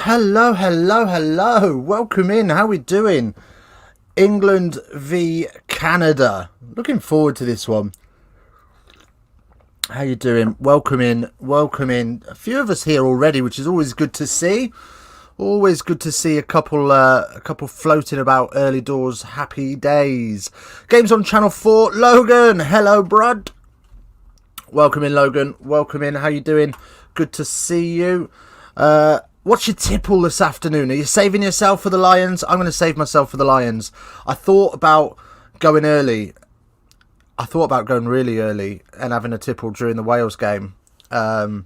Hello, hello, hello. Welcome in. How we doing? England v Canada. Looking forward to this one. How you doing? Welcome in. Welcome in. A few of us here already, which is always good to see. Always good to see a couple floating about early doors. Happy days. Games on Channel 4. Logan. Hello, brud. Welcome in, Logan. Welcome in. How you doing? Good to see you. What's your tipple this afternoon? Are you saving yourself for the Lions? I'm going to save myself for the Lions. I thought about going early. I thought about going really early and having a tipple during the Wales game. What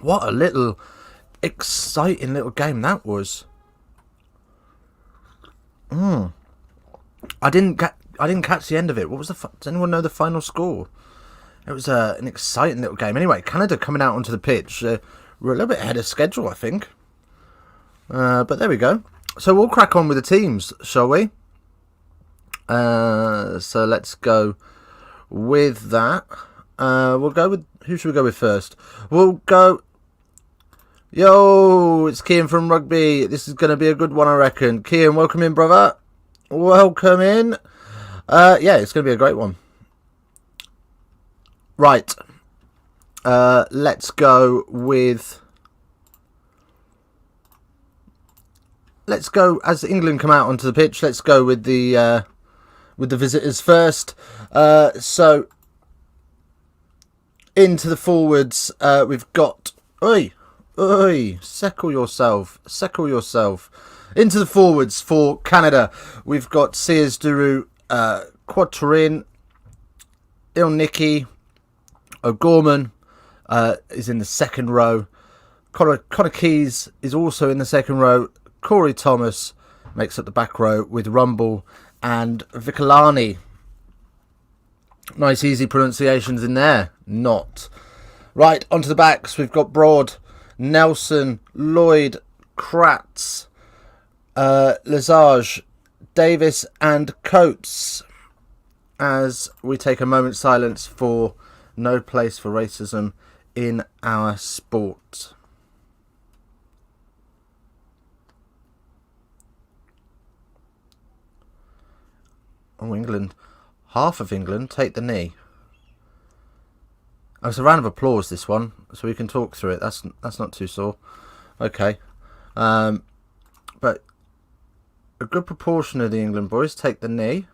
a little exciting little game that was. I didn't catch the end of it. What was does anyone know the final score? It was an exciting little game. Anyway, Canada coming out onto the pitch. We're a little bit ahead of schedule, I think. But there we go. So we'll crack on with the teams, shall we? So let's go with that. We'll go with... Who should we go with first? We'll go... Yo, it's Kian from Rugby. This is going to be a good one, I reckon. Kian, welcome in, brother. Welcome in. Yeah, it's going to be a great one. Right. Let's go with... Let's go, as England come out onto the pitch, let's go with the visitors first. So, into the forwards, we've got... Oi, settle yourself. Into the forwards for Canada, we've got Sears Duru, Quatrin, Ilnicki, O'Gorman, is in the second row. Connor Keys is also in the second row. Corey Thomas makes up the back row with Rumble and Vikalani. Nice easy pronunciations in there. Not. Right, onto the backs. We've got Broad, Nelson, Lloyd, Kratz, Lesage, Davis and Coates. As we take a moment's silence for No Place for Racism in Our Sport. Oh, England. Half of England take the knee. Oh, it's a round of applause, this one, so we can talk through it. That's not too sore. Okay. But a good proportion of the England boys take the knee.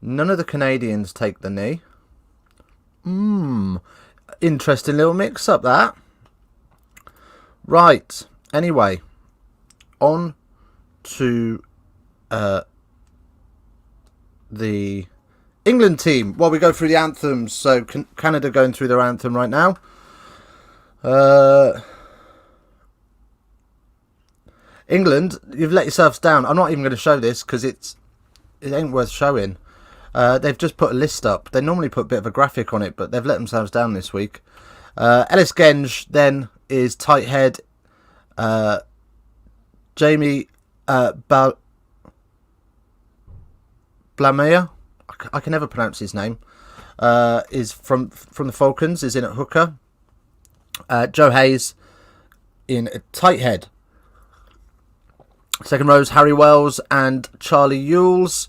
None of the Canadians take the knee. Interesting little mix-up, that. Right. Anyway. On to... the England team. Well, we go through the anthems. So Canada going through their anthem right now. England, you've let yourselves down. I'm not even going to show this because it ain't worth showing. They've just put a list up. They normally put a bit of a graphic on it, but they've let themselves down this week. Ellis Genge then is tight head. Jamie Blamea, I can never pronounce his name, is from the Falcons, is in at hooker. Joe Hayes in a tight head. Second rows, Harry Wells and Charlie Ewells.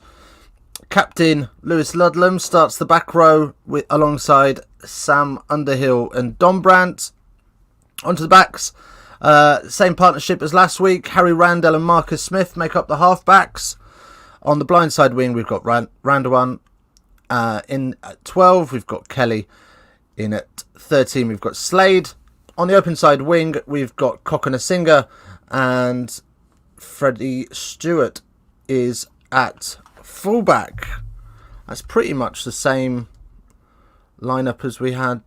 Captain Lewis Ludlam starts the back row alongside Sam Underhill and Don Brandt. Onto the backs, same partnership as last week. Harry Randall and Marcus Smith make up the half backs. On the blindside wing, we've got Randawan. In at 12, we've got Kelly. In at 13, we've got Slade. On the open side wing, we've got Kokona and Freddie Stewart is at fullback. That's pretty much the same lineup as we had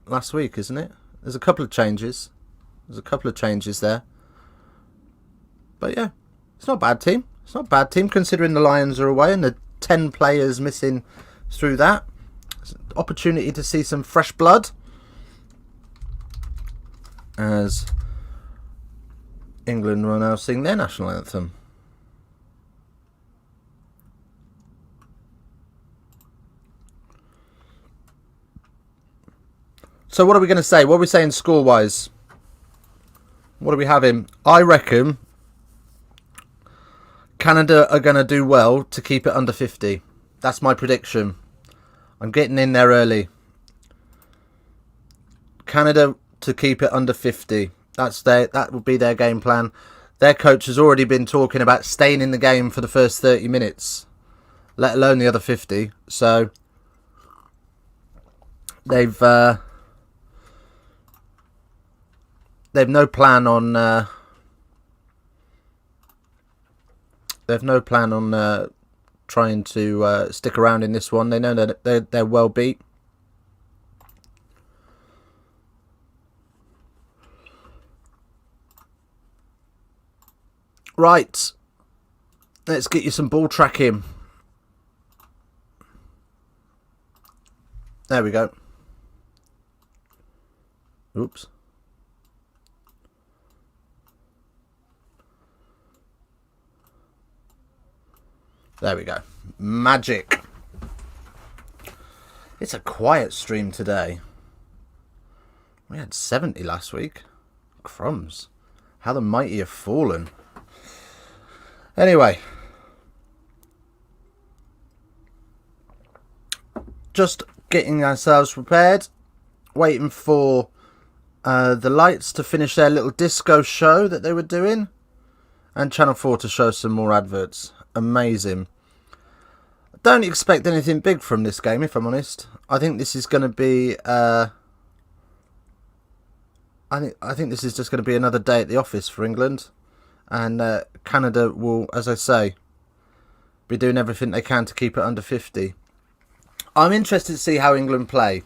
last week, isn't it? There's a couple of changes. There. But yeah, it's not a bad team. It's not a bad team considering the Lions are away and the 10 players missing through that. It's an opportunity to see some fresh blood as England will now sing their national anthem. So what are we going to say? What are we saying score-wise? What are we having? I reckon Canada are going to do well to keep it under 50. That's my prediction. I'm getting in there early. Canada to keep it under 50. That would be their game plan. Their coach has already been talking about staying in the game for the first 30 minutes, let alone the other 50. So they've no plan on trying to stick around in this one. They know that they're well beat. Right, let's get you some ball tracking. There we go. Oops. There we go. Magic. It's a quiet stream today. We had 70 last week. Crumbs. How the mighty have fallen. Anyway. Just getting ourselves prepared. Waiting for the lights to finish their little disco show that they were doing. And Channel 4 to show some more adverts. Amazing. I don't expect anything big from this game, if I'm honest. I think this is going to be I think this is just going to be another day at the office for England, and Canada will, as I say, be doing everything they can to keep it under 50. I'm interested to see how England play.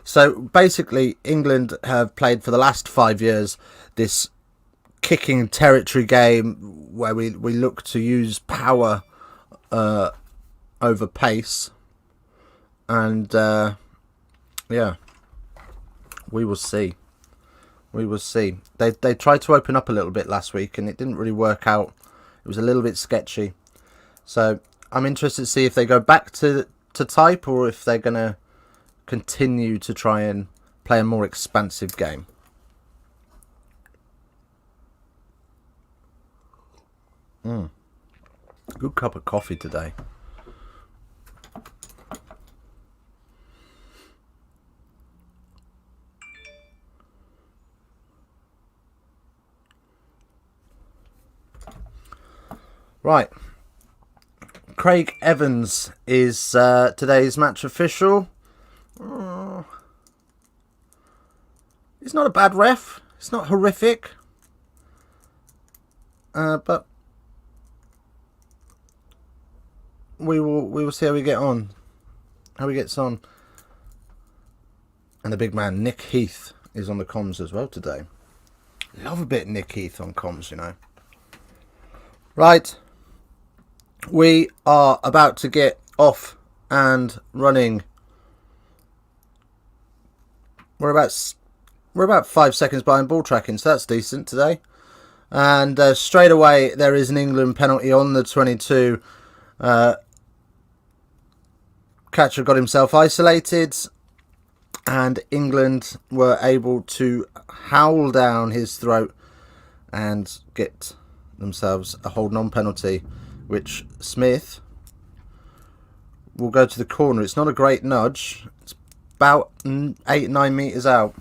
So basically, England have played for the last 5 years this kicking territory game where we look to use power over pace, and yeah, we will see. We will see. They tried to open up a little bit last week and it didn't really work out. It was a little bit sketchy. So I'm interested to see if they go back to type or if they're going to continue to try and play a more expansive game. Good cup of coffee today. Right. Craig Evans is today's match official. He's not a bad ref. It's not horrific. But we will see how we get on. How he gets on. And the big man Nick Heath is on the comms as well today. Love a bit Nick Heath on comms, you know. Right. We are about to get off and running. We're about 5 seconds behind ball tracking, so that's decent today. And straight away there is an England penalty on the 22. Catcher got himself isolated, and England were able to howl down his throat and get themselves a hold non-penalty, which Smith will go to the corner. It's not a great nudge. It's about 8-9 metres out.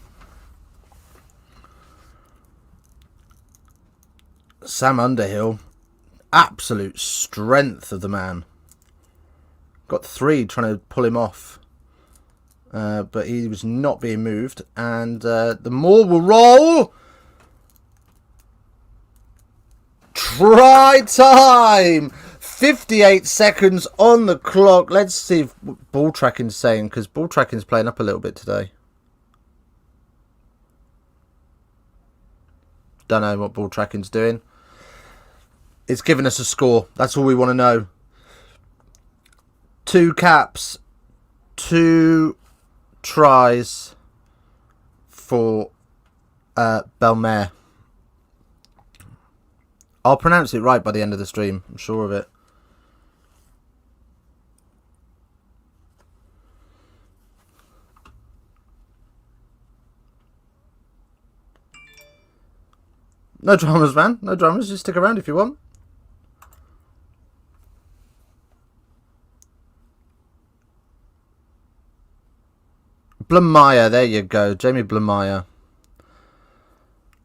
Sam Underhill, absolute strength of the man. Got 3 trying to pull him off. But he was not being moved. And the maul will roll. Try time! 58 seconds on the clock. Let's see if ball tracking's saying, because ball tracking's playing up a little bit today. Don't know what ball tracking's doing. It's giving us a score. That's all we want to know. 2 caps, 2 tries for Belmare. I'll pronounce it right by the end of the stream. I'm sure of it. No dramas, man. No dramas. Just stick around if you want. Blamire, there you go. Jamie Blamire.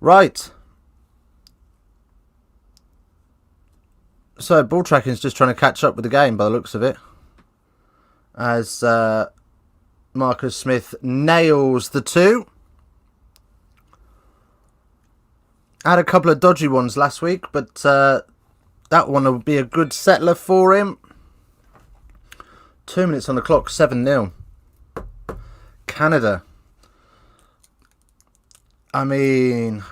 Right. So, ball tracking's just trying to catch up with the game by the looks of it. As Marcus Smith nails the 2. Had a couple of dodgy ones last week, but that one will be a good settler for him. 2 minutes on the clock, 7-0. Canada. I mean,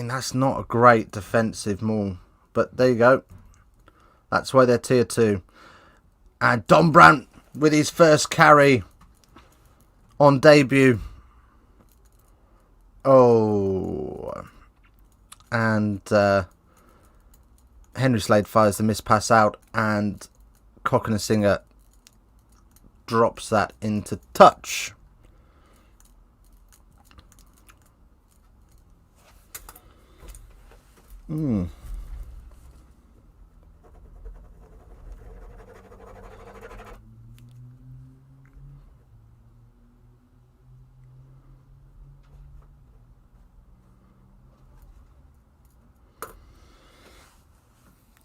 that's not a great defensive maul. But there you go. That's why they're tier 2. And Don Brandt with his first carry on debut. Oh. And Henry Slade fires the miss pass out, and Singer drops that into touch.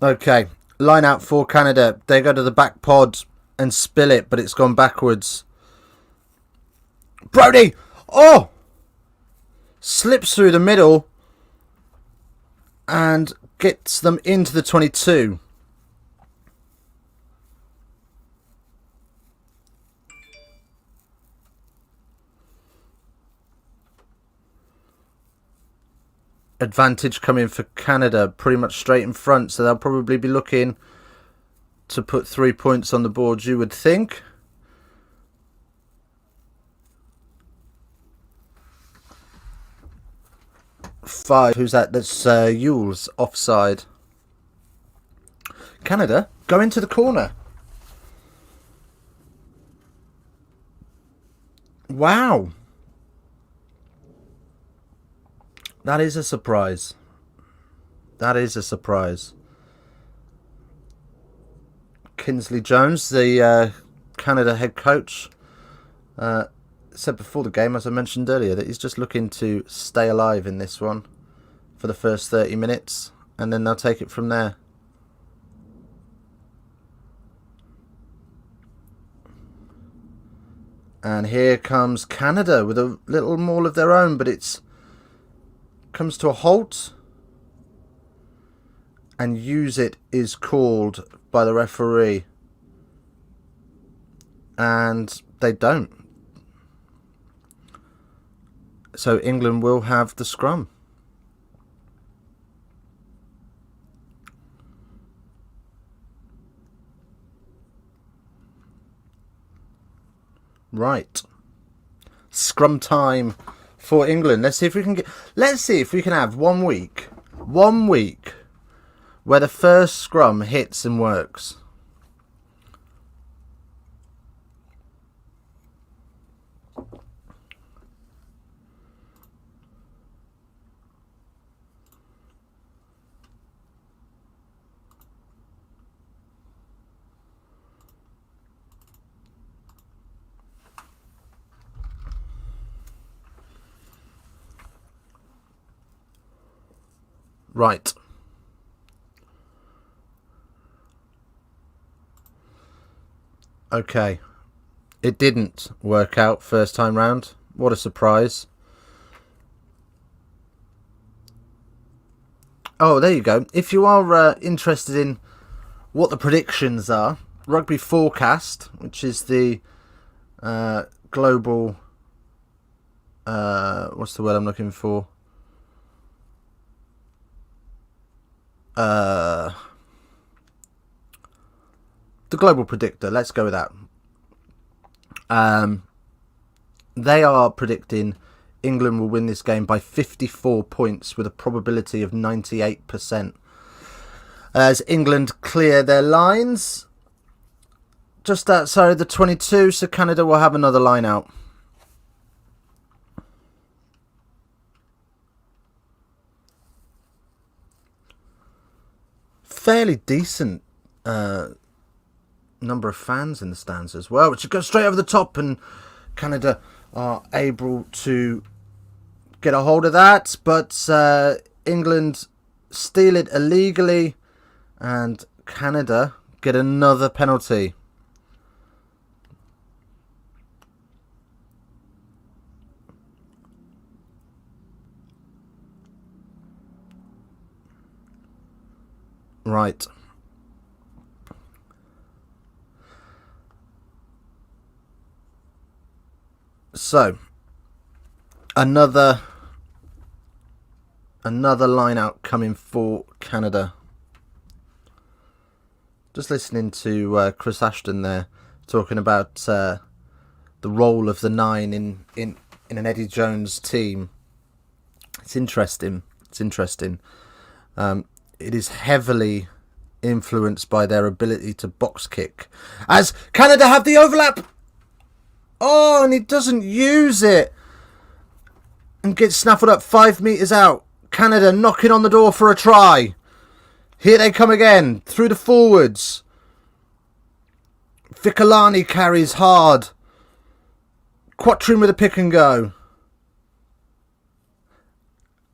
Okay, line out for Canada. They go to the back pod and spill it, but it's gone backwards. Brody! Oh! Slips through the middle and gets them into the 22. Advantage coming for Canada, pretty much straight in front, so they'll probably be looking to put 3 points on the board, you would think. Five, who's that? That's Yule's offside. Canada go into the corner. Wow. That is a surprise. That is a surprise. Kinsley Jones, the Canada head coach, said before the game, as I mentioned earlier, that he's just looking to stay alive in this one for the first 30 minutes, and then they'll take it from there. And here comes Canada with a little maul of their own, but it's comes to a halt, and use it is called by the referee, and they don't. So England will have the scrum. Right. Scrum time for England. Let's see if we can have 1 week. 1 week where the first scrum hits and works. Right. Okay. It didn't work out first time round. What a surprise. Oh, there you go. If you are interested in what the predictions are, Rugby Forecast, which is the global... what's the word I'm looking for? The global predictor, let's go with that. They are predicting England will win this game by 54 points with a probability of 98%. As England clear their lines just outside the 22, so Canada will have another line out. fairly decent number of fans in the stands as well, which goes straight over the top, and Canada are able to get a hold of that, but England steal it illegally, and Canada get another penalty. Right. So, another line out coming for Canada. Just listening to Chris Ashton there talking about the role of the 9 in an Eddie Jones team. It's interesting. It is heavily influenced by their ability to box kick, as Canada have the overlap. Oh, and he doesn't use it and gets snaffled up 5 metres out. Canada knocking on the door for a try. Here they come again, through the forwards. Vikalani carries hard. Quattrin with a pick and go.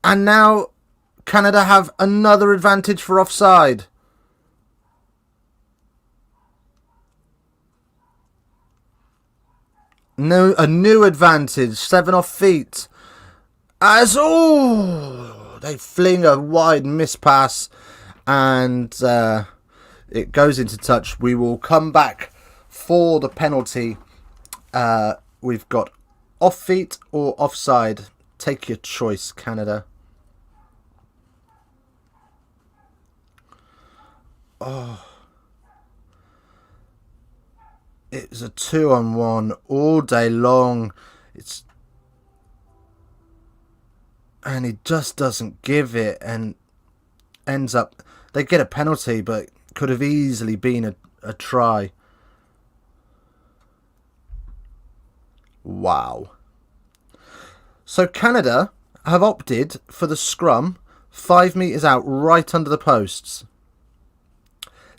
And now Canada have another advantage for offside. No, a new advantage. 7 off feet. As they fling a wide miss pass, and it goes into touch. We will come back for the penalty. We've got off feet or offside. Take your choice, Canada. It's a 2-on-1 all day long. And he just doesn't give it, and ends up, they get a penalty, but could have easily been a try. Wow. So Canada have opted for the scrum 5 metres out, right under the posts.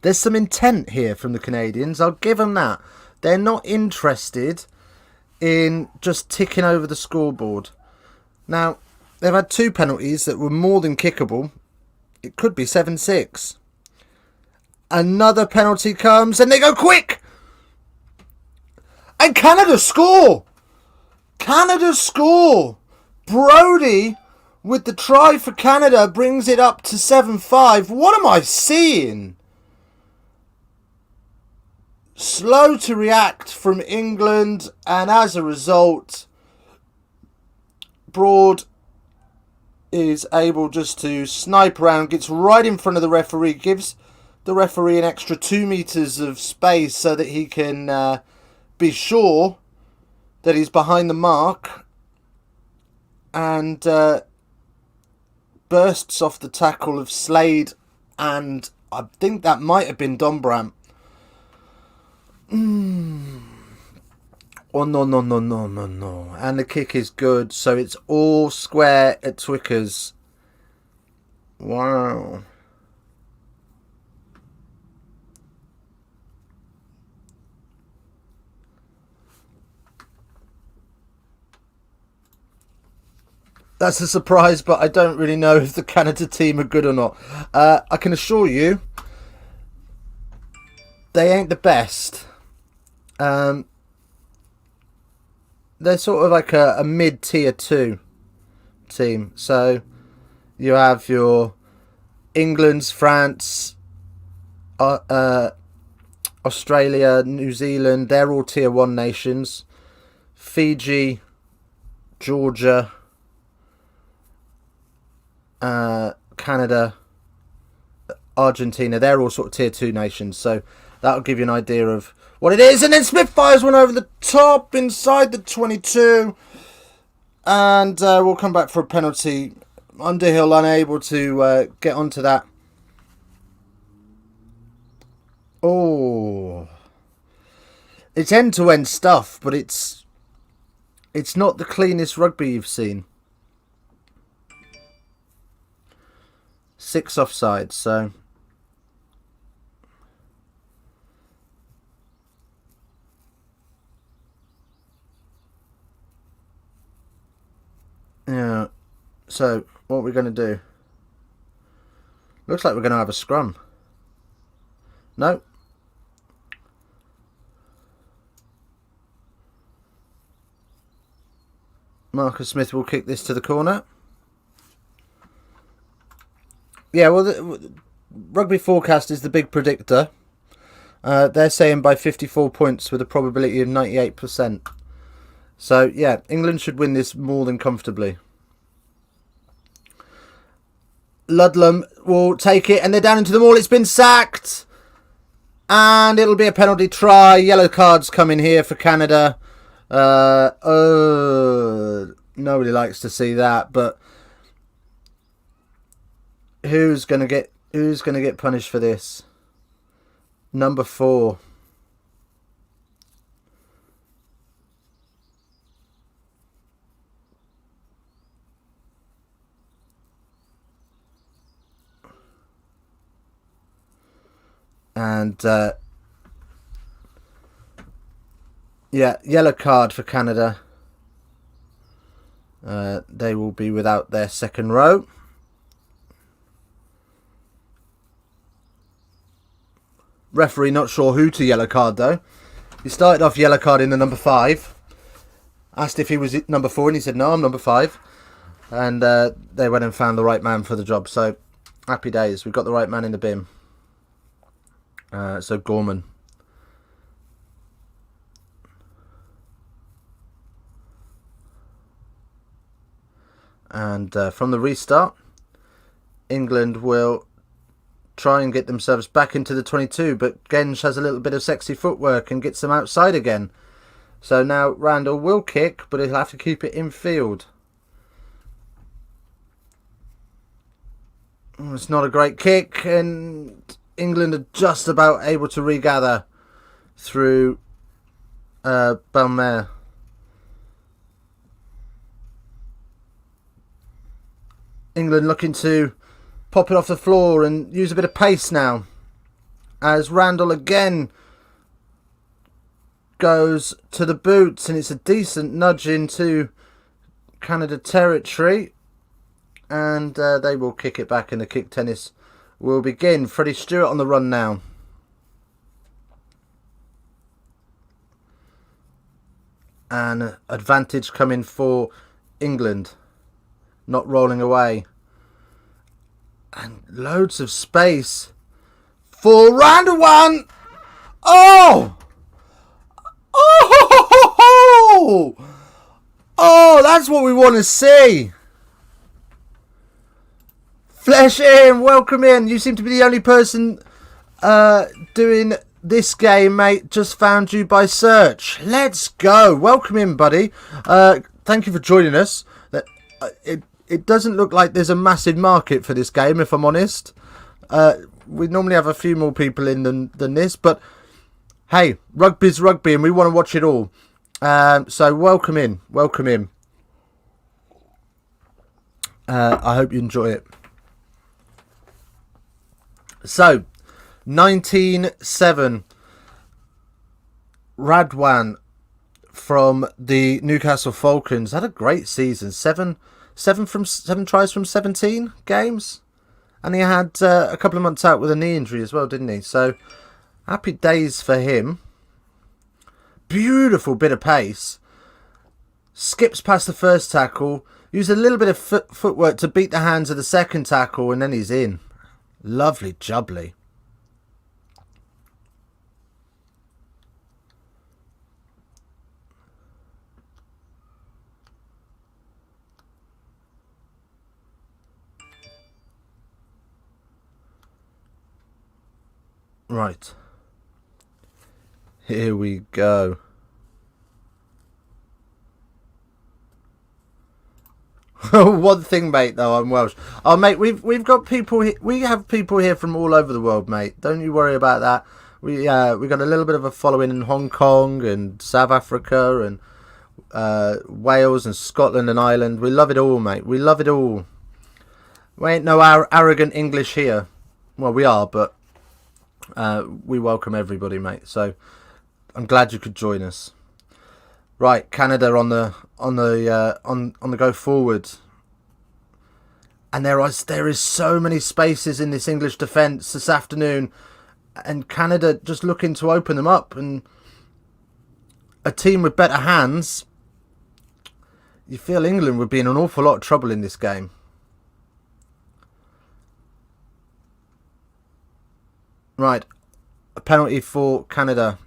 There's some intent here from the Canadians. I'll give them that. They're not interested in just ticking over the scoreboard. Now, they've had 2 penalties that were more than kickable. It could be 7-6. Another penalty comes, and they go quick! And Canada score! Canada score! Brody, with the try for Canada, brings it up to 7-5. What am I seeing? Slow to react from England, and as a result, Broad is able just to snipe around, gets right in front of the referee, gives the referee an extra 2 metres of space so that he can be sure that he's behind the mark, and bursts off the tackle of Slade, and I think that might have been Dombrandt. Oh, no. And the kick is good, so it's all square at Twickers. Wow. That's a surprise, but I don't really know if the Canada team are good or not. I can assure you, they ain't the best. They're sort of like a mid-tier 2 team. So you have your England's, France, Australia, New Zealand. They're all tier 1 nations. Fiji, Georgia, Canada, Argentina. They're all sort of tier 2 nations. So that'll give you an idea of what it is. And then Smith fires one over the top inside the 22. And we'll come back for a penalty. Underhill unable to get onto that. Oh. It's end-to-end stuff, but it's not the cleanest rugby you've seen. 6 offsides, so So, what are we going to do? Looks like we're going to have a scrum. No. Marcus Smith will kick this to the corner. Yeah, well, the Rugby Forecast is the big predictor. They're saying by 54 points with a probability of 98%. So, yeah, England should win this more than comfortably. Ludlam will take it, and they're down into the maul. It's been sacked. And it'll be a penalty try. Yellow cards coming here for Canada. Nobody likes to see that, but who's gonna get punished for this? Number 4. And yeah, yellow card for Canada. They will be without their second row. Referee not sure who to yellow card though. He started off yellow card in the number 5. Asked if he was number 4 and he said no, I'm number 5. And they went and found the right man for the job. So happy days. We've got the right man in the bin. So Gorman. And from the restart, England will try and get themselves back into the 22, but Genge has a little bit of sexy footwork and gets them outside again. So now Randall will kick, but he'll have to keep it in field. It's not a great kick, and England are just about able to regather through Belmer. England looking to pop it off the floor and use a bit of pace now, as Randall again goes to the boots, and it's a decent nudge into Canada territory, and they will kick it back, and the kick tennis will begin. Freddie Stewart on the run now. And advantage coming for England. Not rolling away. And loads of space for Randall. One. Oh! Oh! Oh, that's what we want to see. Flesh in, welcome in. You seem to be the only person doing this game, mate. Just found you by search. Let's go. Welcome in, buddy. Thank you for joining us. It doesn't look like there's a massive market for this game, if I'm honest. We normally have a few more people in than this, but hey, rugby's rugby, and we want to watch it all. So welcome in. Welcome in. I hope you enjoy it. So, 19-7, Radwan from the Newcastle Falcons had a great season. Seven tries from 17 games, and he had a couple of months out with a knee injury as well, didn't he? So, happy days for him. Beautiful bit of pace. Skips past the first tackle, used a little bit of footwork to beat the hands of the second tackle, and then he's in. Lovely jubbly. Right. Here we go. One thing, mate, though, I'm Welsh. Oh, mate, we've got people here. We have people here from all over the world, mate. Don't you worry about that. We got a little bit of a following in Hong Kong and South Africa and Wales and Scotland and Ireland. We love it all, mate. We love it all. We ain't no arrogant English here. Well, we are, but we welcome everybody, mate. So I'm glad you could join us. Right, Canada on the go forward. And there is so many spaces in this English defence this afternoon, and Canada just looking to open them up. And a team with better hands, you feel England would be in an awful lot of trouble in this game. Right, a penalty for Canada.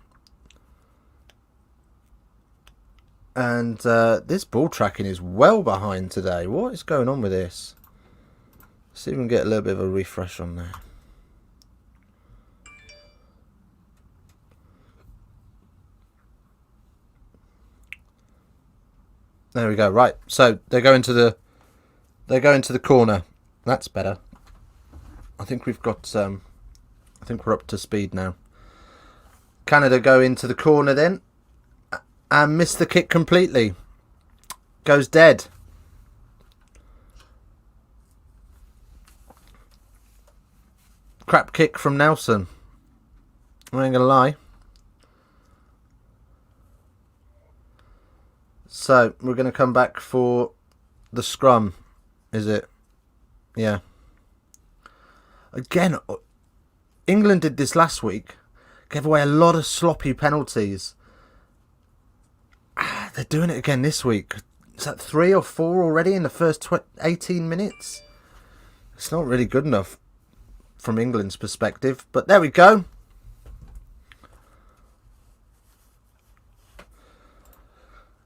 And this ball tracking is well behind today. What is going on with this? See if we can get a little bit of a refresh on there. There we go. Right, so they go into the corner. That's better. I think we've got. I think we're up to speed now. Canada go into the corner then, and miss the kick completely. Goes dead. Crap kick from Nelson. I ain't gonna lie. So we're gonna come back for the scrum. Is it? Yeah. Again, England did this last week. Gave away a lot of sloppy penalties. They're doing it again this week. Is that 3 or 4 already in the first 18 minutes? It's not really good enough from England's perspective. But there we go.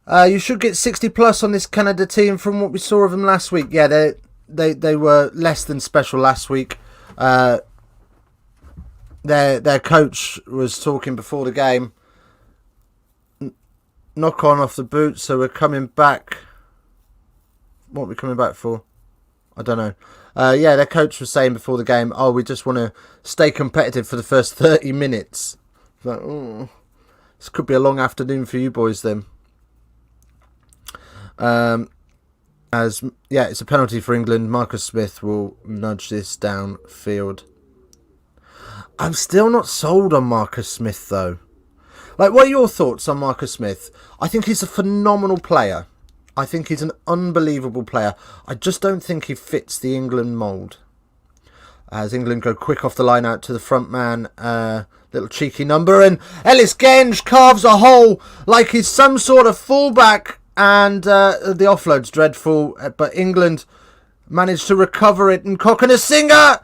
You should get 60 plus on this Canada team from what we saw of them last week. Yeah, they were less than special last week. Their coach was talking before the game. Knock on off the boot, so we're coming back. What are we coming back for? I don't know. Yeah, their coach was saying before the game, oh, we just want to stay competitive for the first 30 minutes. Like, oh, this could be a long afternoon for you boys then. It's a penalty for England. Marcus Smith will nudge this downfield. I'm still not sold on Marcus Smith though. Like, what are your thoughts on Marcus Smith? I think he's a phenomenal player. I think he's an unbelievable player. I just don't think he fits the England mould. As England go quick off the line out to the front man, little cheeky number, and Ellis Genge carves a hole like he's some sort of fullback, and the offload's dreadful, but England managed to recover it, and Coconasinger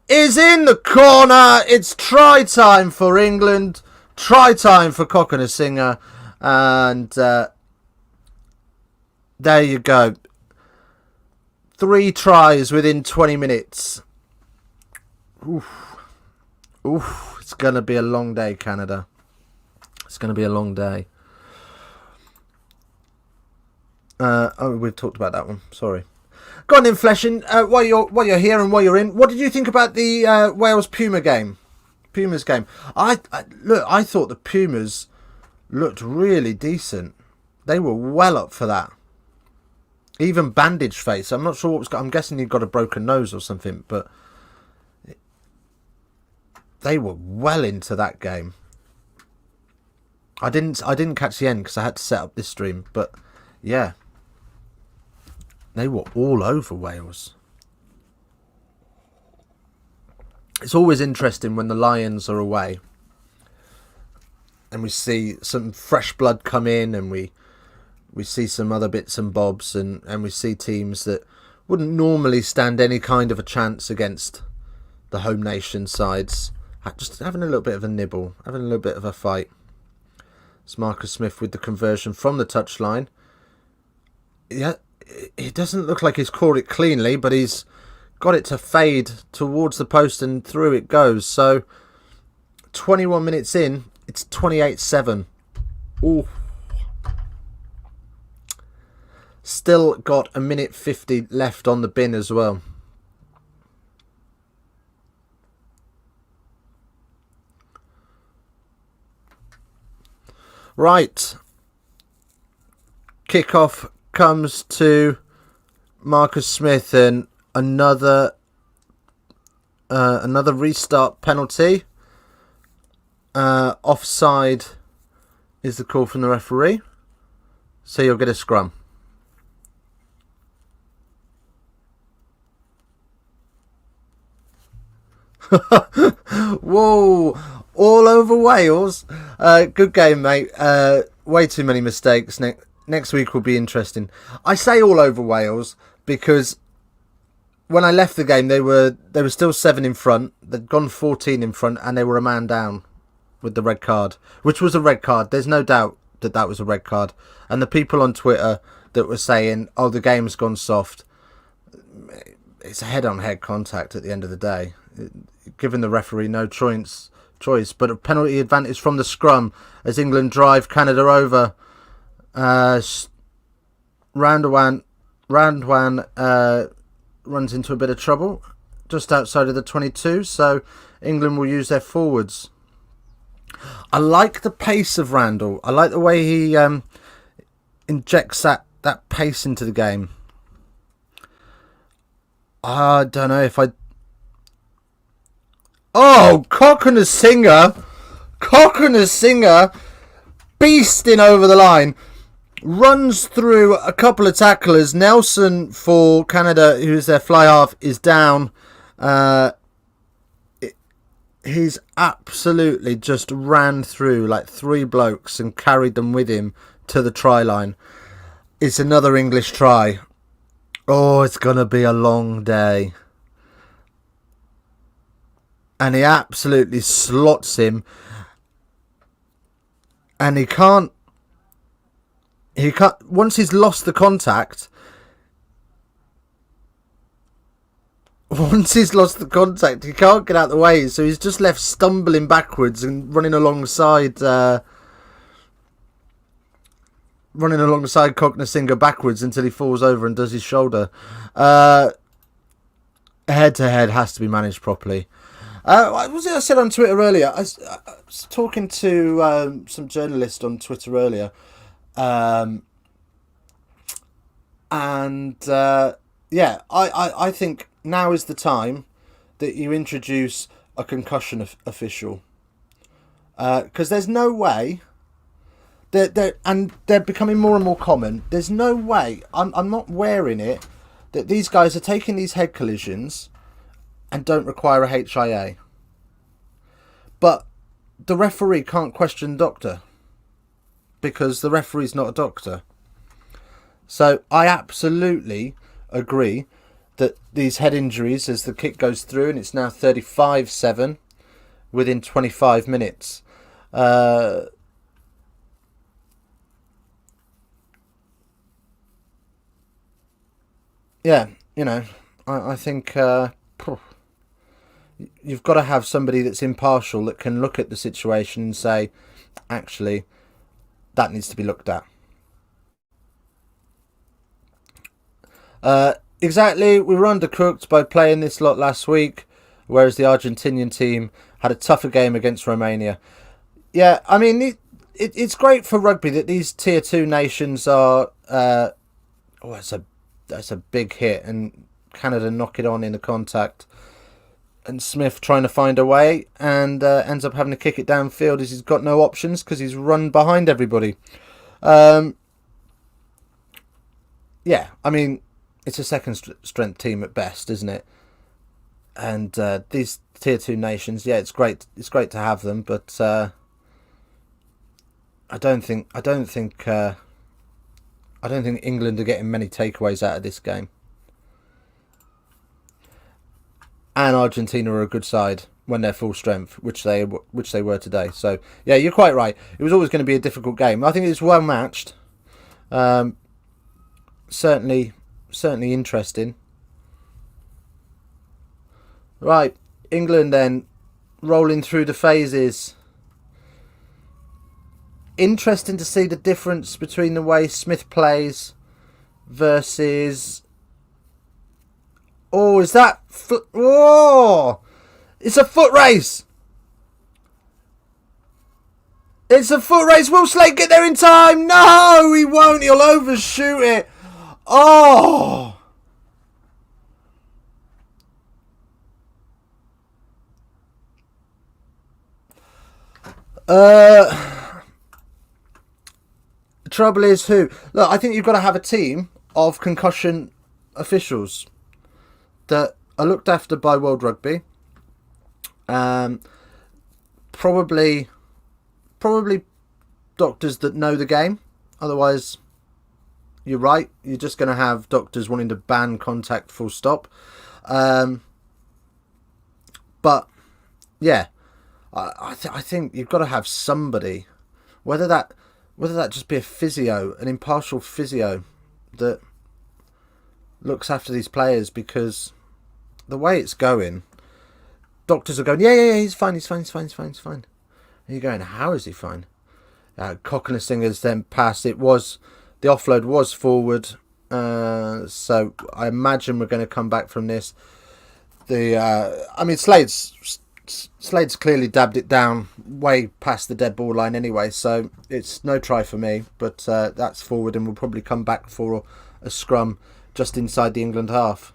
is in the corner. It's try time for England, try time for Coconasinger, and there you go. 3 tries within 20 minutes. Oof. It's going to be a long day, Canada. It's going to be a long day. We've talked about that one. Sorry. Go on then, Fleshin. While you're here and while you're in, what did you think about the Wales Pumas game? I thought the Pumas looked really decent. They were well up for that. Even bandaged face. I'm not sure what was. I'm guessing he got a broken nose or something, but they were well into that game. I didn't catch the end because I had to set up this stream, but yeah, they were all over Wales. It's always interesting when the Lions are away and we see some fresh blood come in, and we see some other bits and bobs, and we see teams that wouldn't normally stand any kind of a chance against the home nation sides just having a little bit of a nibble, having a little bit of a fight. It's Marcus Smith with the conversion from the touchline. Yeah, it doesn't look like he's caught it cleanly, but he's got it to fade towards the post and through it goes. So 21 minutes in, it's 28-7. Ooh. Still got a minute 50 left on the bin as well. Right. Kickoff comes to Marcus Smith, and another restart penalty. Offside is the call from the referee. So you'll get a scrum. Whoa! All over Wales. Good game, mate. Way too many mistakes. Next week will be interesting. I say all over Wales because when I left the game, they were still 7 in front. They'd gone 14 in front, and they were a man down with the red card, which was a red card. There's no doubt that was a red card. And the people on Twitter that were saying, "Oh, the game's gone soft," it's a head-on-head contact at the end of the day, giving the referee no choice. But a penalty advantage from the scrum as England drive Canada over. Randwan runs into a bit of trouble just outside of the 22, so England will use their forwards. I like the pace of Randall. I like the way he injects that pace into the game. I don't know if I... Oh, Coconut Singer beasting over the line. Runs through a couple of tacklers. Nelson for Canada, who's their fly half, is down. He's absolutely just ran through like 3 blokes and carried them with him to the try line. It's another English try. Oh, it's going to be a long day. And he absolutely slots him. And he can't, once he's lost the contact, he can't get out of the way. So he's just left stumbling backwards and running alongside Cognisinger backwards until he falls over and does his shoulder. Head to head has to be managed properly. What was it I said on Twitter earlier? I was talking to some journalists on Twitter earlier. I think now is the time that you introduce a concussion official. Because there's no way, and they're becoming more and more common, there's no way, I'm not wearing it, that these guys are taking these head collisions and don't require a HIA. But the referee can't question the doctor because the referee's not a doctor. So I absolutely agree that these head injuries, as the kick goes through, and it's now 35-7 within 25 minutes. I think you've got to have somebody that's impartial that can look at the situation and say, actually, that needs to be looked at. Exactly, we were undercooked by playing this lot last week, whereas the Argentinian team had a tougher game against Romania. Yeah, I mean, it's great for rugby that these tier 2 nations are... that's a big hit, and Canada knock it on in the contact. And Smith trying to find a way, and ends up having to kick it downfield as he's got no options because he's run behind everybody. I mean, it's a second strength team at best, isn't it? And these tier 2 nations, it's great. It's great to have them, but I don't think England are getting many takeaways out of this game. And Argentina are a good side when they're full strength, which they were today. So yeah, you're quite right. It was always going to be a difficult game. I think it's well matched. Certainly interesting. Right, England then rolling through the phases. Interesting to see the difference between the way Smith plays versus... Oh, is that... Oh! It's a foot race! It's a foot race! Will Slade get there in time? No, he won't. He'll overshoot it. Oh! The trouble is who? Look, I think you've got to have a team of concussion officials that are looked after by World Rugby, Probably doctors that know the game. Otherwise, you're right. You're just going to have doctors wanting to ban contact full stop. But yeah, I think you've got to have somebody, whether that just be a physio, an impartial physio that looks after these players, because the way it's going, doctors are going, yeah, he's fine. And you're going, how is he fine? Singer's then passed. The offload was forward, so I imagine we're going to come back from this. Slade's clearly dabbed it down way past the dead ball line anyway, so it's no try for me. But that's forward, and we'll probably come back for a scrum just inside the England half.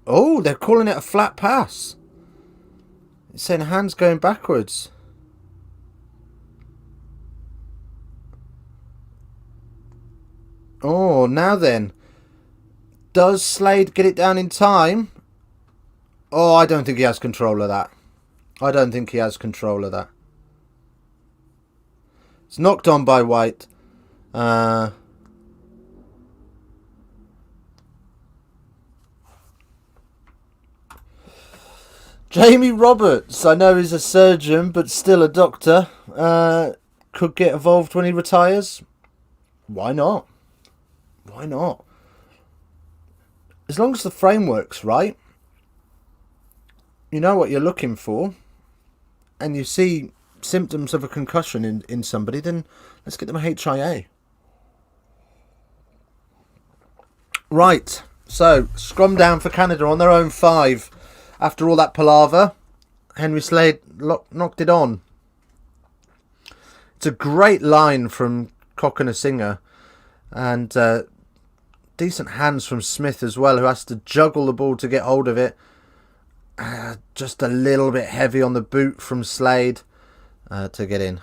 Oh, they're calling it a flat pass. It's saying hands going backwards. Oh, now then. Does Slade get it down in time? Oh, I don't think he has control of that. It's knocked on by White. Jamie Roberts, I know he's a surgeon, but still a doctor, could get involved when he retires. Why not? As long as the framework's right, you know what you're looking for, and you see symptoms of a concussion in somebody, then let's get them a HIA. Right, so scrum down for Canada on their own 5. After all that palaver, Henry Slade knocked it on. It's a great line from Singer, and decent hands from Smith as well, who has to juggle the ball to get hold of it. Just a little bit heavy on the boot from Slade to get in.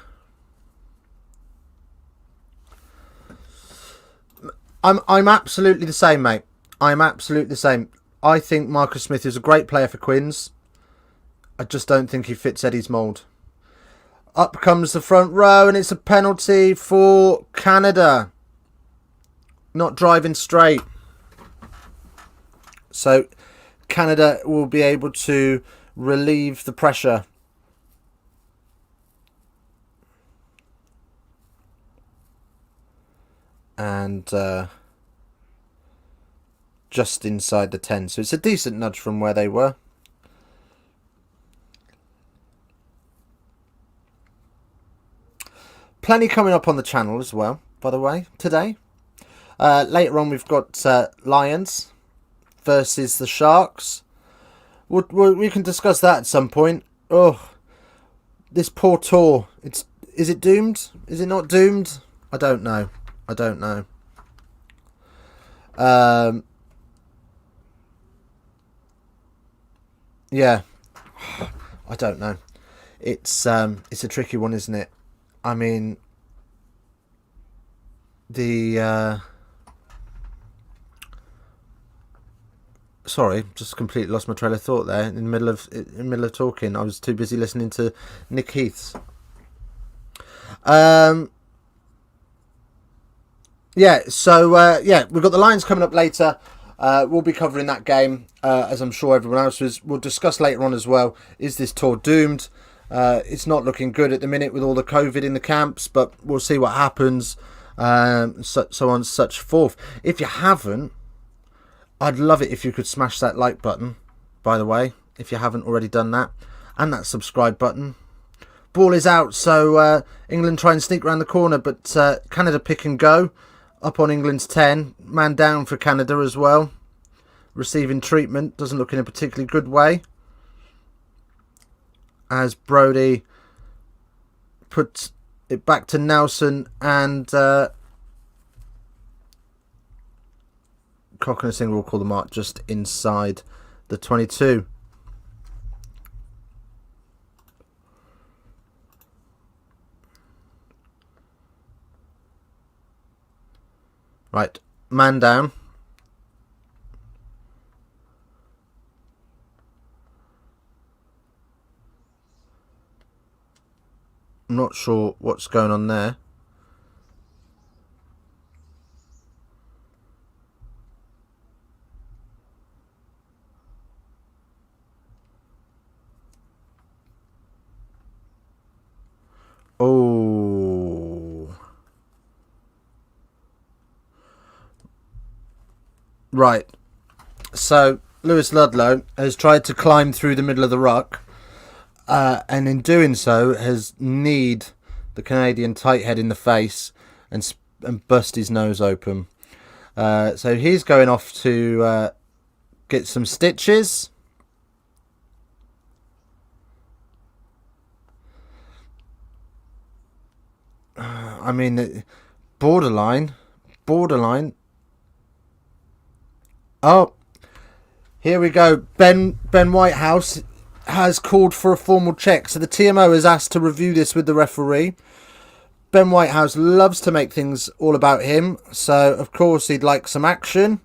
I'm absolutely the same, mate. I'm absolutely the same. I think Marcus Smith is a great player for Quins. I just don't think he fits Eddie's mould. Up comes the front row, and it's a penalty for Canada. Not driving straight. So Canada will be able to relieve the pressure. And just inside the 10. So it's a decent nudge from where they were. Plenty coming up on the channel as well, by the way, today. Later on, we've got Lions versus the Sharks. We can discuss that at some point. Oh, this poor tour. Is it doomed? Is it not doomed? I don't know. Yeah, I don't know. It's a tricky one, isn't it? I mean, sorry, just completely lost my trail of thought there in the middle of talking. I was too busy listening to Nick Heath's. Yeah, so we've got the Lions coming up later. We'll be covering that game, as I'm sure everyone else is. We'll discuss later on as well. Is this tour doomed? It's not looking good at the minute with all the COVID in the camps, but we'll see what happens. So on, such forth. If you haven't, I'd love it if you could smash that like button, by the way, if you haven't already done that, and that subscribe button. Ball is out, so England try and sneak around the corner, but Canada pick and go. Up on England's 10. Man down for Canada as well. Receiving treatment. Doesn't look in a particularly good way. As Brody puts it back to Nelson, and Cock and a single will call the mark just inside the 22. Right, man down. I'm not sure what's going on there. Oh. Right. So, Lewis Ludlow has tried to climb through the middle of the ruck, and in doing so has kneed the Canadian tight head in the face and bust his nose open. So he's going off to get some stitches. I mean, borderline. Oh, here we go. Ben Whitehouse has called for a formal check. So the TMO is asked to review this with the referee. Ben Whitehouse loves to make things all about him. So, of course, he'd like some action.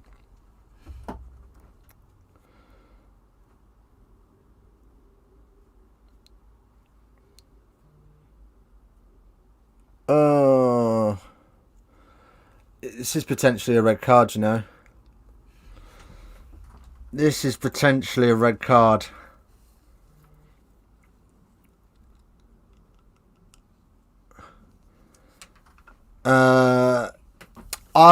This is potentially a red card, you know. This is potentially a red card. I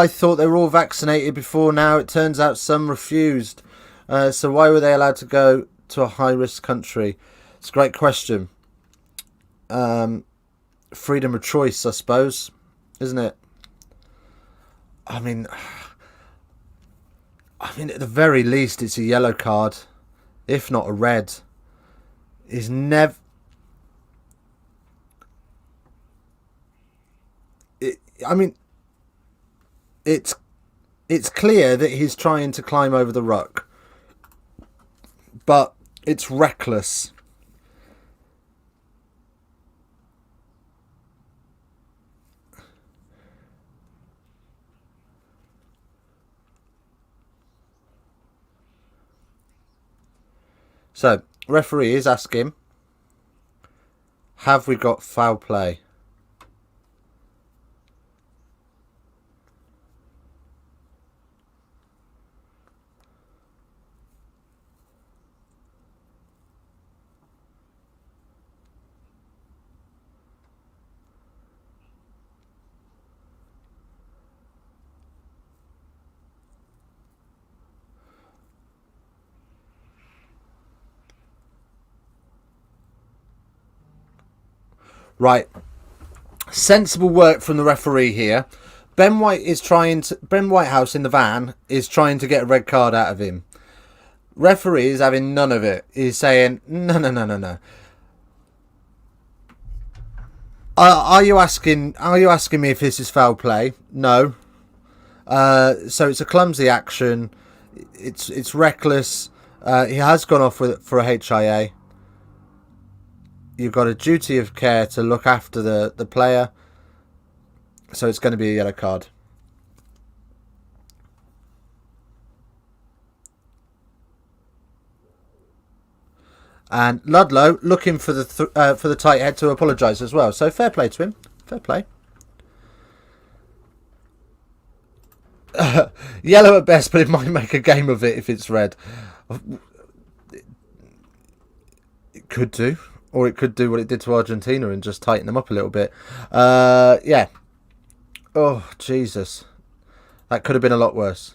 thought they were all vaccinated before now. It turns out some refused. So why were they allowed to go to a high-risk country? It's a great question. Freedom of choice, I suppose, isn't it? I mean, at the very least, it's a yellow card, if not a red. He's never. It's clear that he's trying to climb over the ruck, but it's reckless. So, referee is asking, have we got foul play? Right. Sensible work from the referee here. Ben Whitehouse in the van is trying to get a red card out of him. Referee is having none of it. He's saying, no. Are you asking me if this is foul play? No. So it's a clumsy action. It's reckless. He has gone off for a HIA. You've got a duty of care to look after the player. So it's going to be a yellow card. And Ludlow looking for the tight head to apologise as well. So fair play to him. Fair play. Yellow at best, but it might make a game of it if it's red. It could do. Or it could do what it did to Argentina and just tighten them up a little bit. Yeah. Oh, Jesus. That could have been a lot worse.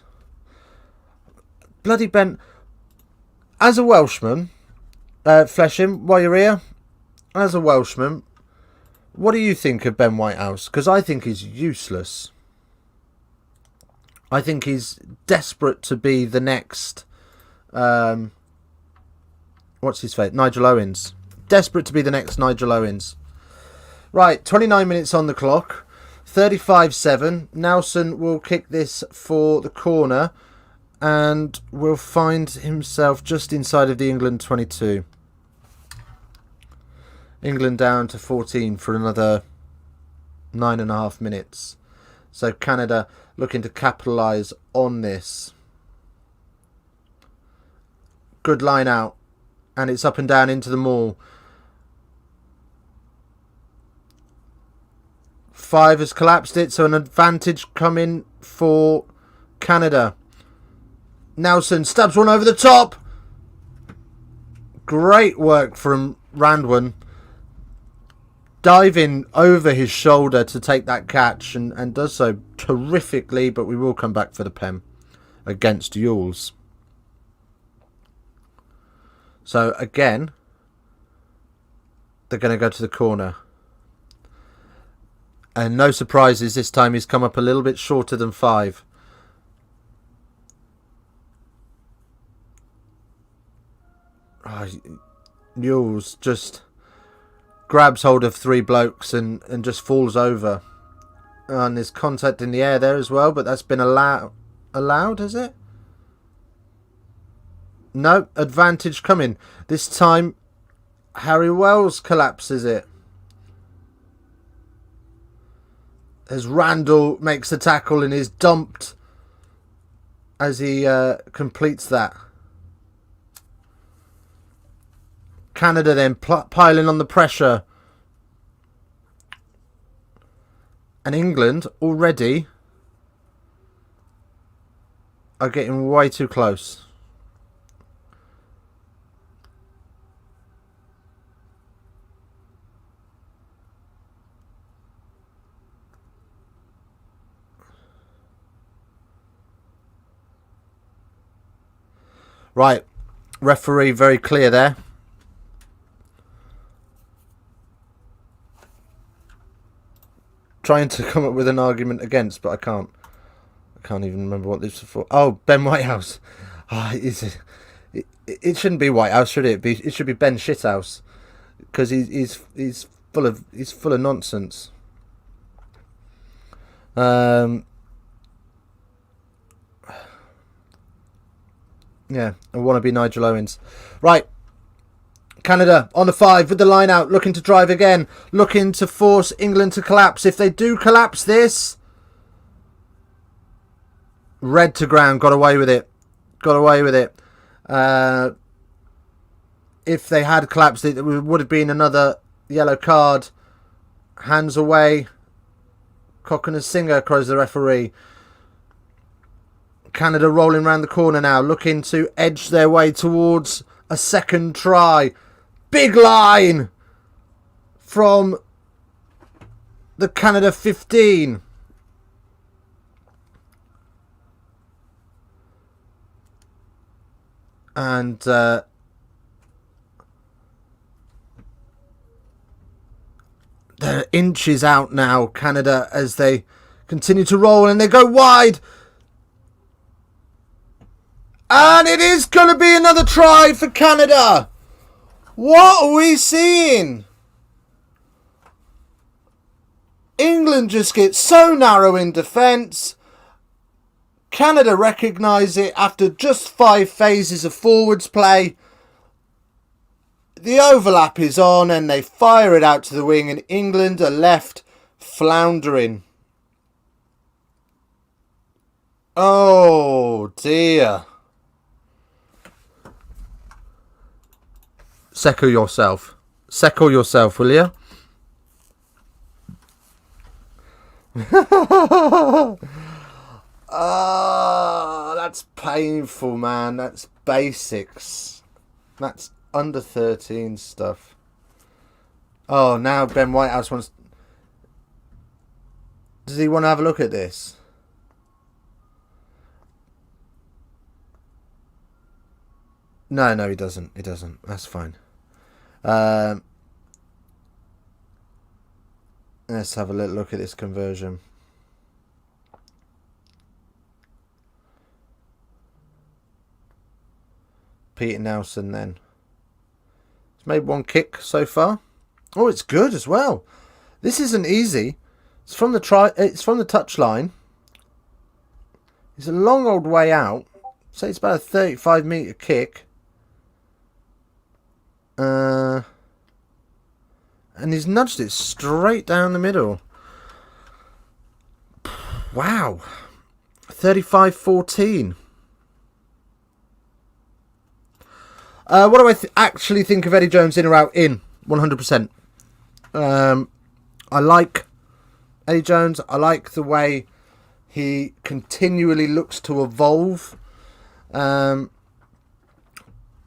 Bloody Ben. As a Welshman, Flesham, while you're here, as a Welshman, what do you think of Ben Whitehouse? Because I think he's useless. I think he's desperate to be the next... what's his face? Nigel Owens. Desperate to be the next Nigel Owens. Right, 29 minutes on the clock. 35-7. Nelson will kick this for the corner and will find himself just inside of the England 22. England down to 14 for another 9.5 minutes. So Canada looking to capitalise on this. Good line out. And it's up and down into the maul. 5 has collapsed it, so an advantage coming for Canada. Nelson stabs one over the top. Great work from Randwan. Diving over his shoulder to take that catch and does so terrifically, but we will come back for the pen against Yules. So again, they're going to go to the corner. And no surprises, this time he's come up a little bit shorter than 5. Yules just grabs hold of 3 blokes and just falls over. And there's contact in the air there as well, but that's been allowed, is it? No, advantage coming. This time, Harry Wells collapses it. As Randall makes the tackle and is dumped as he completes that. Canada then piling on the pressure. And England already are getting way too close. Right, referee very clear there. Trying to come up with an argument against, but I can't. I can't even remember what this was for. Oh, Ben Whitehouse. It shouldn't be Whitehouse, should it? It should be Ben Shithouse, because he's full of nonsense. Yeah, I want to be Nigel Owens. Right. Canada on the 5 with the line out, looking to drive again, looking to force England to collapse. If they do collapse this, red to ground, got away with it. If they had collapsed it would have been another yellow card. Hands away. Cock and a singer, crows the referee. Canada rolling around the corner now, looking to edge their way towards a second try. Big line from the Canada 15. And they're inches out now, Canada, as they continue to roll, and they go wide. And it is going to be another try for Canada. What are we seeing? England just gets so narrow in defence. Canada recognise it after just 5 phases of forwards play. The overlap is on and they fire it out to the wing, and England are left floundering. Oh dear. Secco yourself, will you? Oh, that's painful, man. That's basics. That's under 13 stuff. Oh, now Ben Whitehouse wants... Does he want to have a look at this? No, he doesn't. That's fine. Let's have a little look at this conversion. Peter Nelson then. He's made 1 kick so far. Oh, it's good as well. This isn't easy. It's from the touch line. It's a long old way out. Say it's about a 35-metre kick. And he's nudged it straight down the middle. Wow. 35-14. What do I actually think of Eddie Jones, in or out? In, 100%. I like Eddie Jones. I like the way he continually looks to evolve. And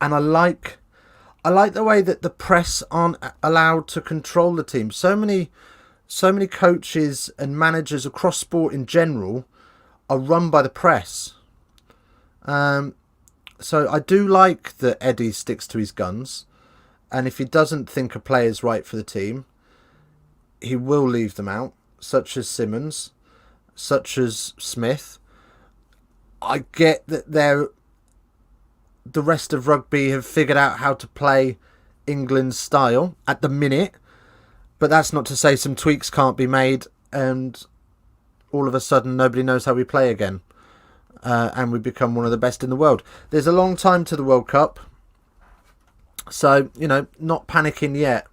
I like the way that the press aren't allowed to control the team. So many coaches and managers across sport in general are run by the press. So I do like that Eddie sticks to his guns, and if he doesn't think a player's right for the team, he will leave them out, such as Simmons, such as Smith. I get that the rest of rugby have figured out how to play England's style at the minute, but that's not to say some tweaks can't be made and all of a sudden nobody knows how we play again. And we become one of the best in the world. There's a long time to the World Cup, so not panicking yet.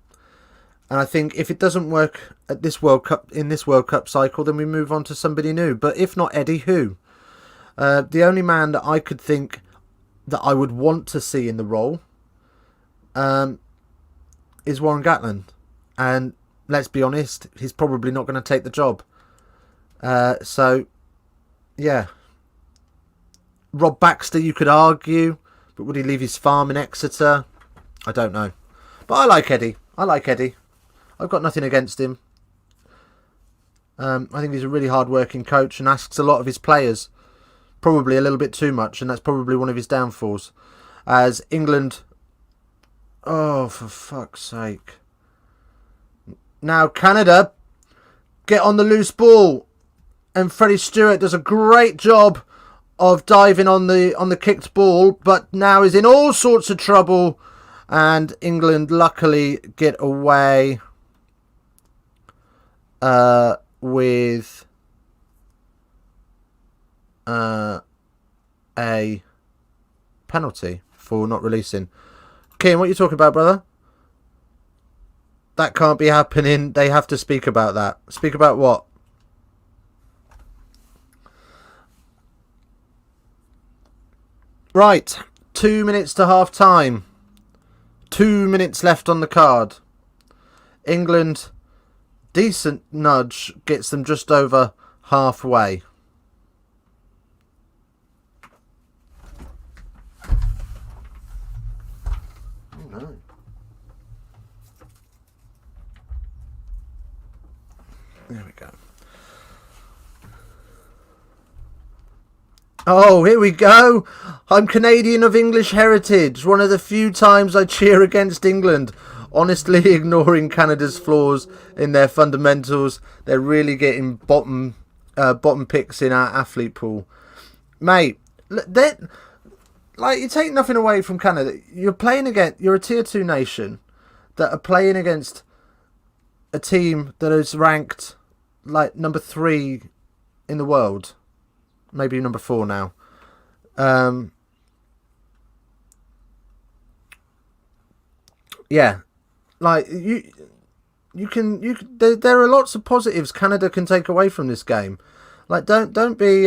And I think if it doesn't work at this World Cup, in this World Cup cycle, then we move on to somebody new. But if not Eddie, who? The only man that I could think that I would want to see in the role is Warren Gatland, and let's be honest, he's probably not going to take the job. So, yeah. Rob Baxter, you could argue, but would he leave his farm in Exeter? I don't know. But I like Eddie. I've got nothing against him. I think he's a really hard-working coach and asks a lot of his players. Probably a little bit too much, and that's probably one of his downfalls. As England... Oh, for fuck's sake. Now, Canada get on the loose ball. And Freddie Stewart does a great job of diving on the kicked ball, but now is in all sorts of trouble, and England luckily get away with a penalty for not releasing. Kean, what are you talking about, brother? That can't be happening. They have to speak about that. Speak about what? Right, 2 minutes to half time. 2 minutes left on the card. England, decent nudge, gets them just over halfway. Oh no. There we go. Oh, here we go. I'm Canadian of English heritage. One of the few times I cheer against England. Honestly ignoring Canada's flaws in their fundamentals. They're really getting bottom picks in our athlete pool. Mate, you take nothing away from Canada. You're a tier 2 nation that are playing against a team that is ranked like number 3 in the world. Maybe number 4 now. Yeah, like there are lots of positives Canada can take away from this game. Like don't be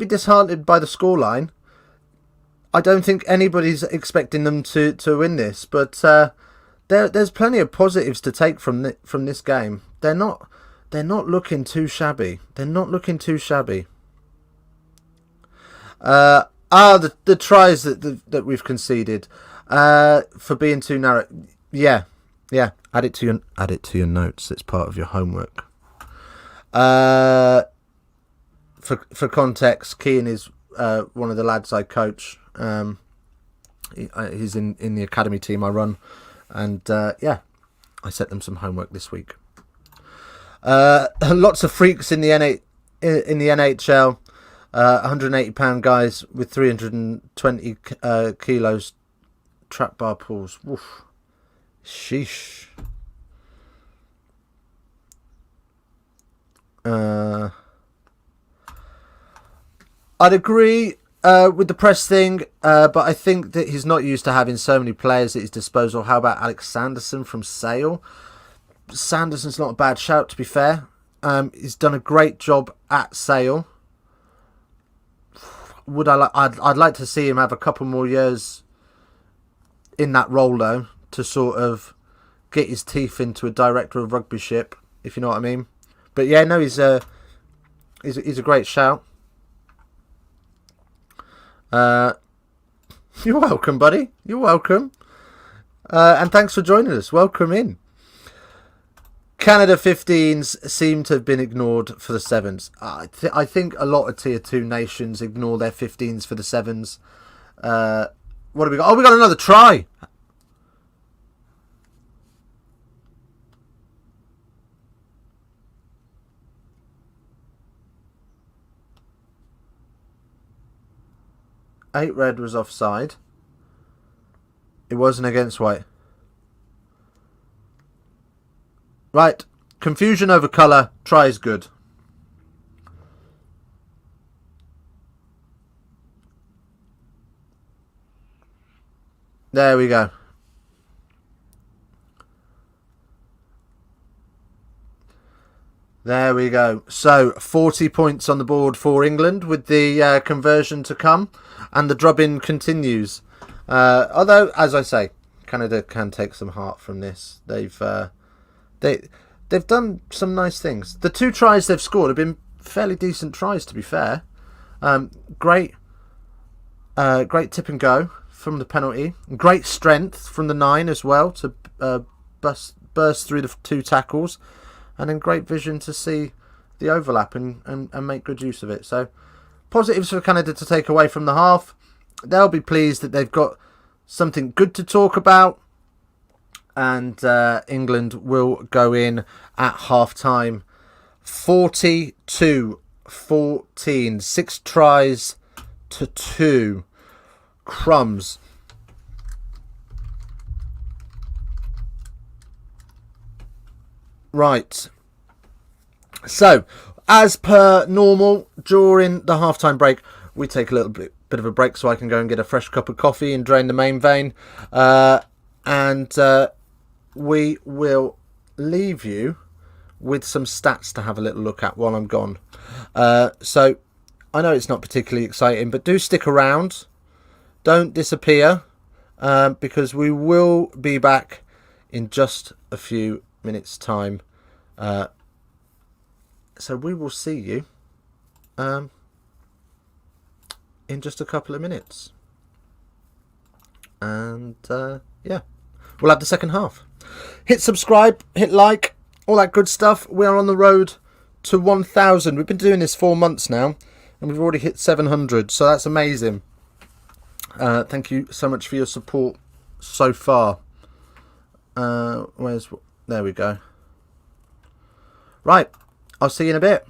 disheartened by the scoreline. I don't think anybody's expecting them to win this, but there's plenty of positives to take from this game. They're not looking too shabby. The tries that we've conceded for being too narrow. Yeah. Add it to your notes. It's part of your homework. For context, Kean is one of the lads I coach. He's in the academy team I run, and I set them some homework this week. Lots of freaks in the NHL. 180-pound guys with 320 kilos trap bar pulls. Woof. Sheesh. I'd agree with the press thing, but I think that he's not used to having so many players at his disposal. How about Alex Sanderson from Sale? Sanderson's not a bad shout, to be fair. He's done a great job at Sale. I'd like to see him have a couple more years in that role though, to sort of get his teeth into a director of rugby ship, if you know what I mean. But yeah, no, he's a great shout. You're welcome, buddy. You're welcome. And thanks for joining us. Welcome in. Canada 15s seem to have been ignored for the 7s. I think a lot of Tier 2 nations ignore their 15s for the 7s. What have we got? Oh, we got another try. Eight red was offside. It wasn't against white. Right. Confusion over colour. Try is good. There we go. There we go. So 40 points on the board for England with the conversion to come, and the drubbing continues. Although, as I say, Canada can take some heart from this. They've done some nice things. The 2 tries they've scored have been fairly decent tries, to be fair. Great tip and go from the penalty. Great strength from the 9 as well to burst through the 2 tackles. And then great vision to see the overlap and make good use of it. So positives for Canada to take away from the half. They'll be pleased that they've got something good to talk about. And England will go in at half-time 42-14. 6 tries to 2. Crumbs. Right. So, as per normal, during the halftime break, we take a little bit of a break so I can go and get a fresh cup of coffee and drain the main vein. And we will leave you with some stats to have a little look at while I'm gone. So, I know it's not particularly exciting, but do stick around. Don't disappear, because we will be back in just a few minutes' time. So we will see you in just a couple of minutes. And yeah, we'll have the second half. Hit subscribe, hit like, all that good stuff. We are on the road to 1,000. We've been doing this 4 months now, and we've already hit 700. So that's amazing. Thank you so much for your support so far. There we go. Right, I'll see you in a bit.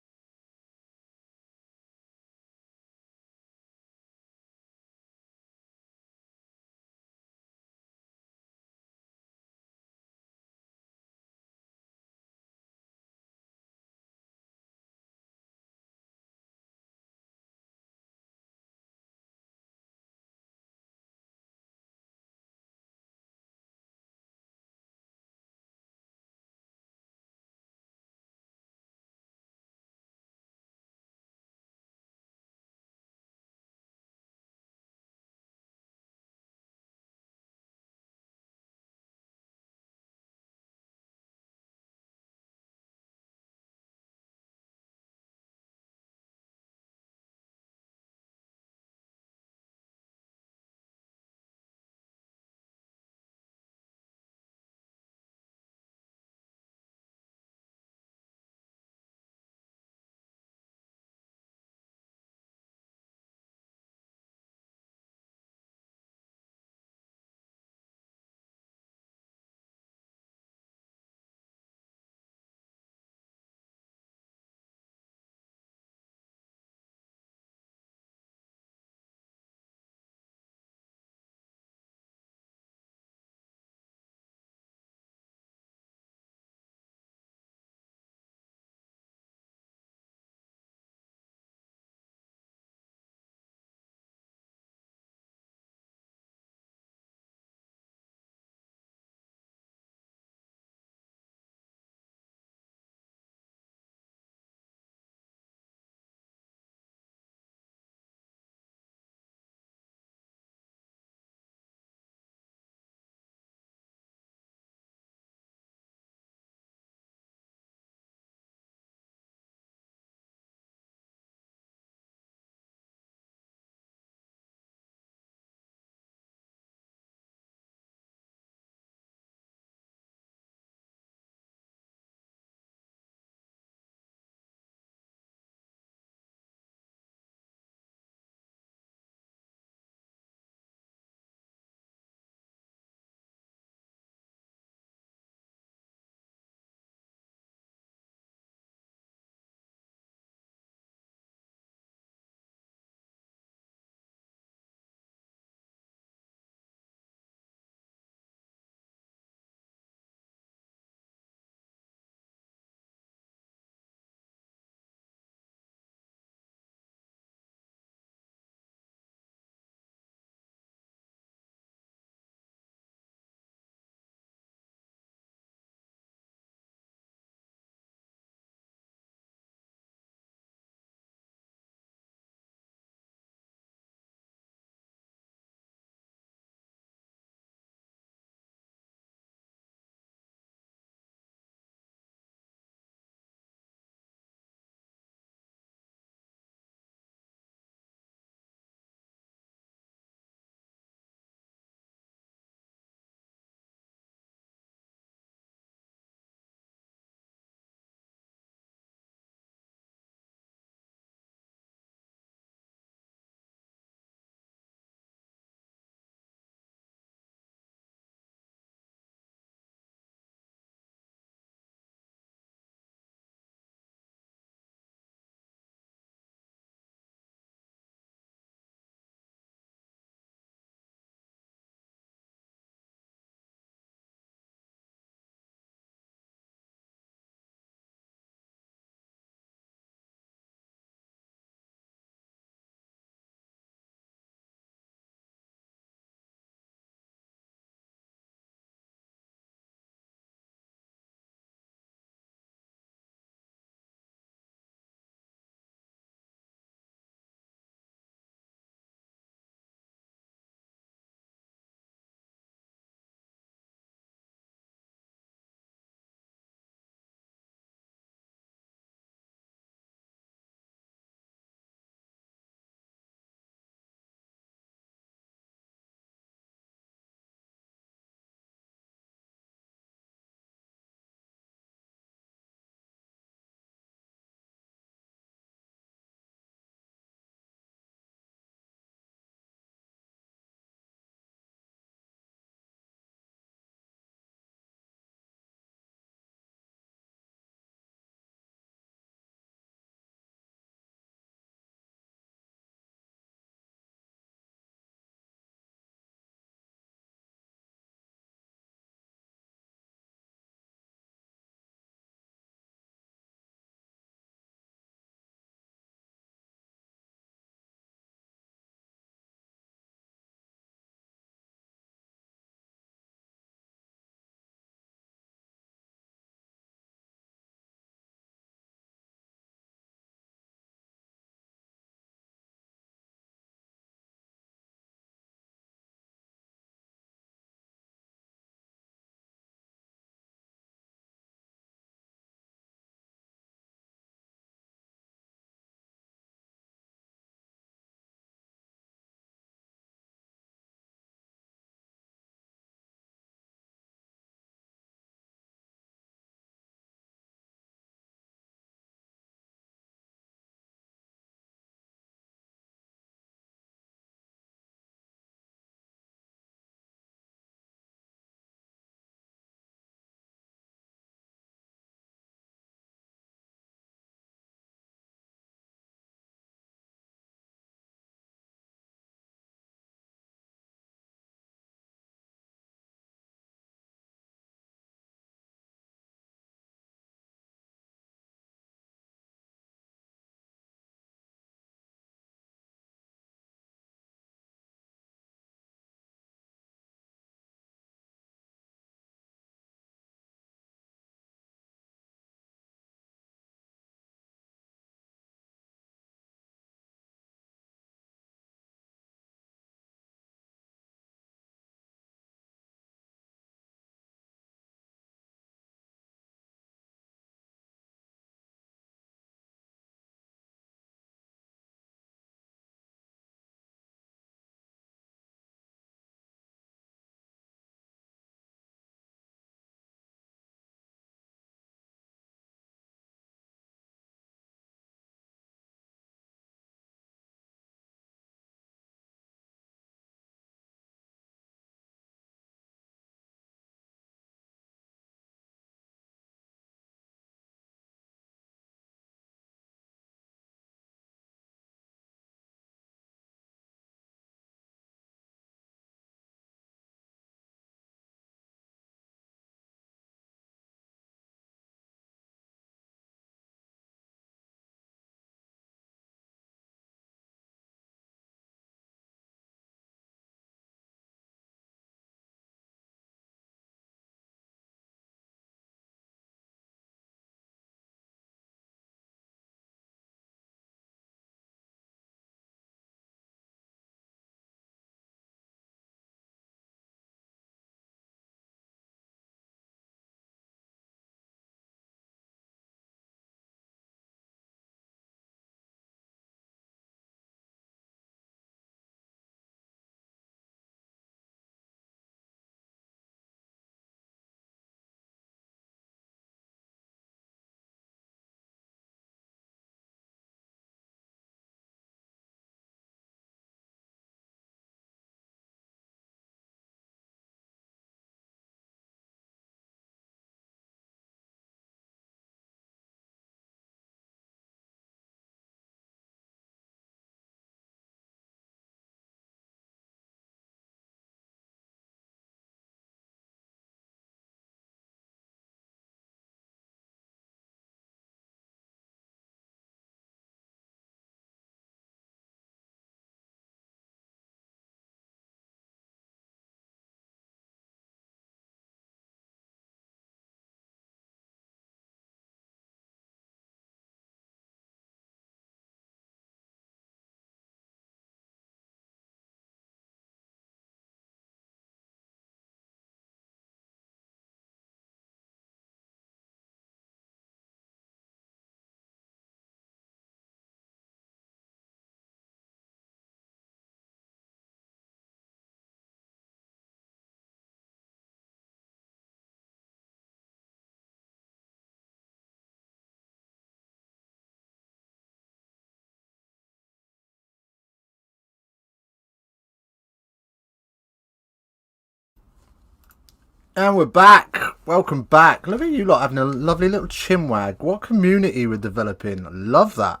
And we're back. Welcome back. Look at you lot having a lovely little chinwag. What community we're developing. Love that.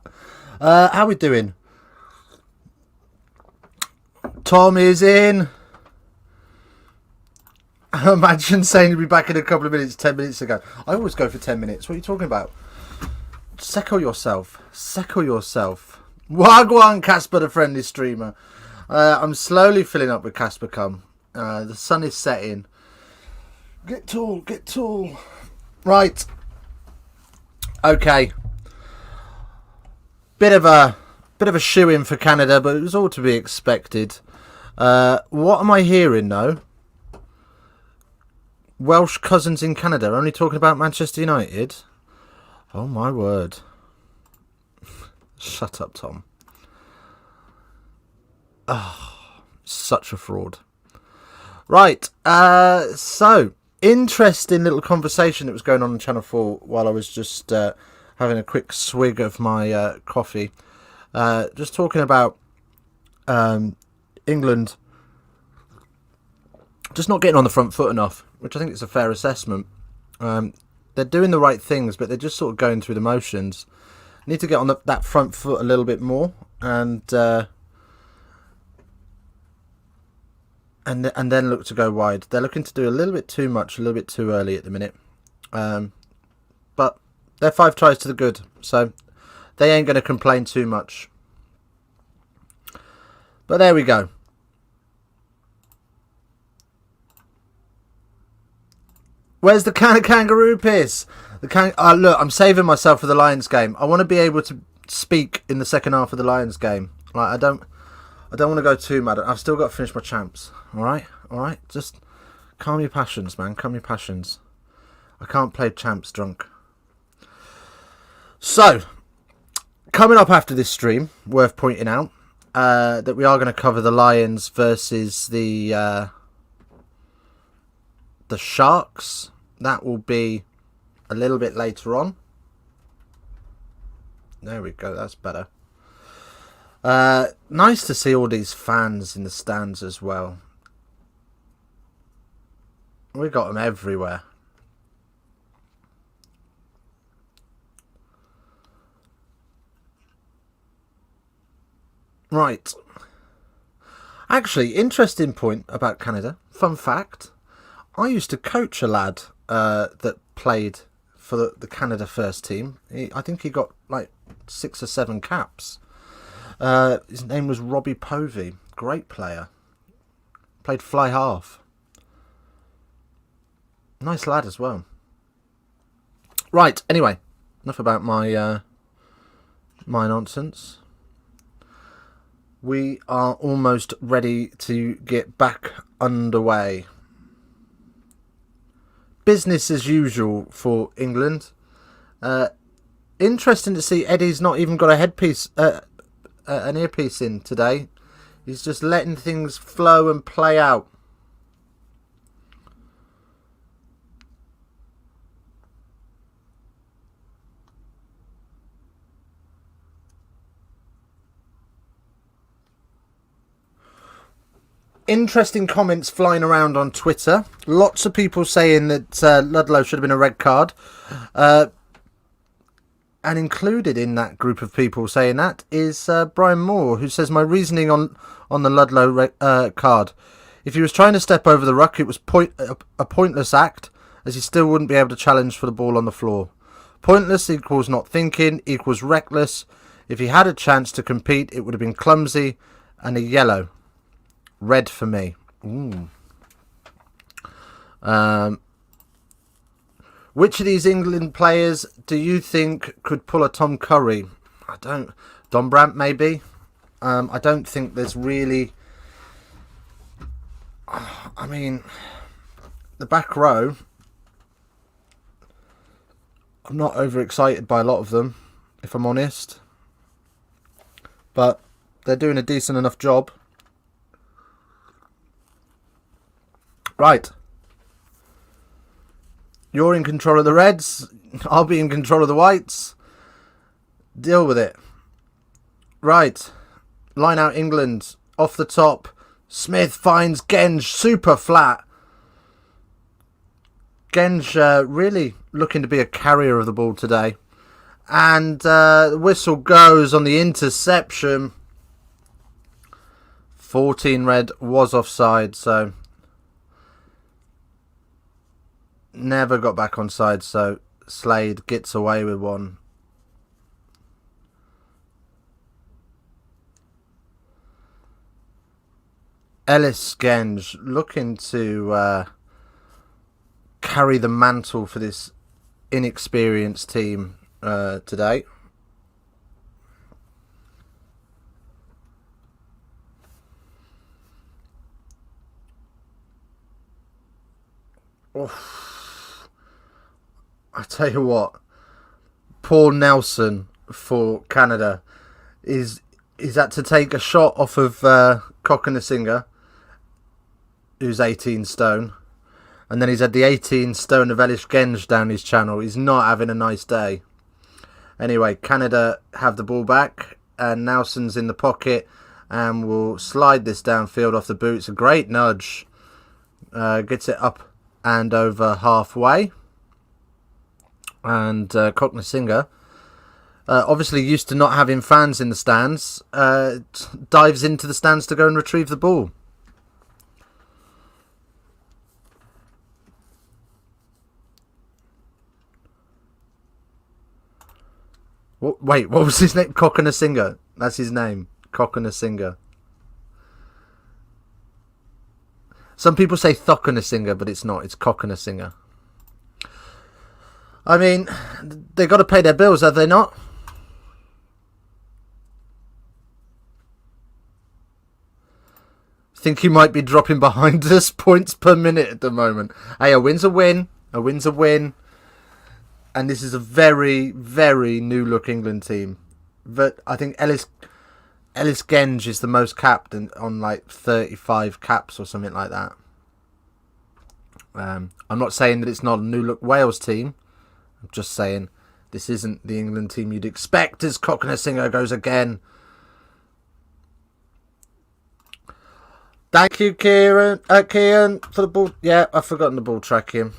How we doing? Tom is in. Imagine saying he'll be back in a couple of minutes, 10 minutes ago. I always go for 10 minutes. What are you talking about? Settle yourself. Settle yourself. Wagwan, Casper the friendly streamer. I'm slowly filling up with Casper cum. The sun is setting. Get tall, get tall. Right. Okay. Bit of a shoe-in for Canada, but it was all to be expected. What am I hearing though? Welsh cousins in Canada only talking about Manchester United? Oh my word. Shut up, Tom. Oh, such a fraud. Right, so interesting little conversation that was going on Channel 4 while I was just having a quick swig of my coffee. Just talking about England just not getting on the front foot enough, which I think is a fair assessment. They're doing the right things, but they're just sort of going through the motions. Need to get on that front foot a little bit more, and then look to go wide. They're looking to do a little bit too much, a little bit too early at the minute. But they're 5 tries to the good, so they ain't going to complain too much. But there we go. Where's the can of kangaroo piss? Look, I'm saving myself for the Lions game. I want to be able to speak in the second half of the Lions game. Like, I don't want to go too mad. I've still got to finish my champs. All right. Just calm your passions, man. Calm your passions. I can't play champs drunk. So, coming up after this stream, worth pointing out that we are going to cover the Lions versus the Sharks. That will be a little bit later on. There we go. That's better. Nice to see all these fans in the stands as well. We got them everywhere. Right. Actually, interesting point about Canada. Fun fact. I used to coach a lad that played for the Canada first team. I think he got like 6 or 7 caps. His name was Robbie Povey. Great player. Played fly half. Nice lad as well. Right, anyway. Enough about my nonsense. We are almost ready to get back underway. Business as usual for England. Interesting to see Eddie's not even got a headpiece, an earpiece in today. He's just letting things flow and play out. Interesting comments flying around on Twitter. Lots of people saying that Ludlow should have been a red card. And included in that group of people saying that is Brian Moore, who says, my reasoning on the Ludlow card. If he was trying to step over the ruck, it was a pointless act, as he still wouldn't be able to challenge for the ball on the floor. Pointless equals not thinking, equals reckless. If he had a chance to compete, it would have been clumsy and a yellow. Red for me. Ooh. Which of these England players do you think could pull a Tom Curry? Don Brandt maybe. I don't think there's really. I mean, the back row. I'm not overexcited by a lot of them, if I'm honest. But they're doing a decent enough job. Right. You're in control of the Reds. I'll be in control of the Whites. Deal with it. Right. Line out England. Off the top. Smith finds Genge super flat. Genge really looking to be a carrier of the ball today. And the whistle goes on the interception. 14 red was offside, so never got back onside, so Slade gets away with one. Ellis Genge looking to carry the mantle for this inexperienced team today. Oof. I tell you what, Paul Nelson for Canada is had to take a shot off of Cockanasinga, who's 18 stone, and then he's had the 18 stone of Ellis Genge down his channel. He's not having a nice day. Anyway, Canada have the ball back, and Nelson's in the pocket and will slide this downfield off the boot. It's a great nudge. Gets it up and over halfway. And Cockanasinga, obviously used to not having fans in the stands, dives into the stands to go and retrieve the ball. Wait, what was his name? Cockanasinga. That's his name. Cockanasinga. Some people say Thockanasinga, but it's not. It's Cockanasinga. I mean, they got to pay their bills, have they not? Think he might be dropping behind us points per minute at the moment. Hey, a win's a win. A win's a win. And this is a very, very new-look England team. But I think Ellis Genge is the most capped on like 35 caps or something like that. I'm not saying that it's not a new-look Wales team. I'm just saying this isn't the England team you'd expect as Cockanasinga goes again. Thank you, Kieran, for the ball. Yeah, I've forgotten the ball tracking.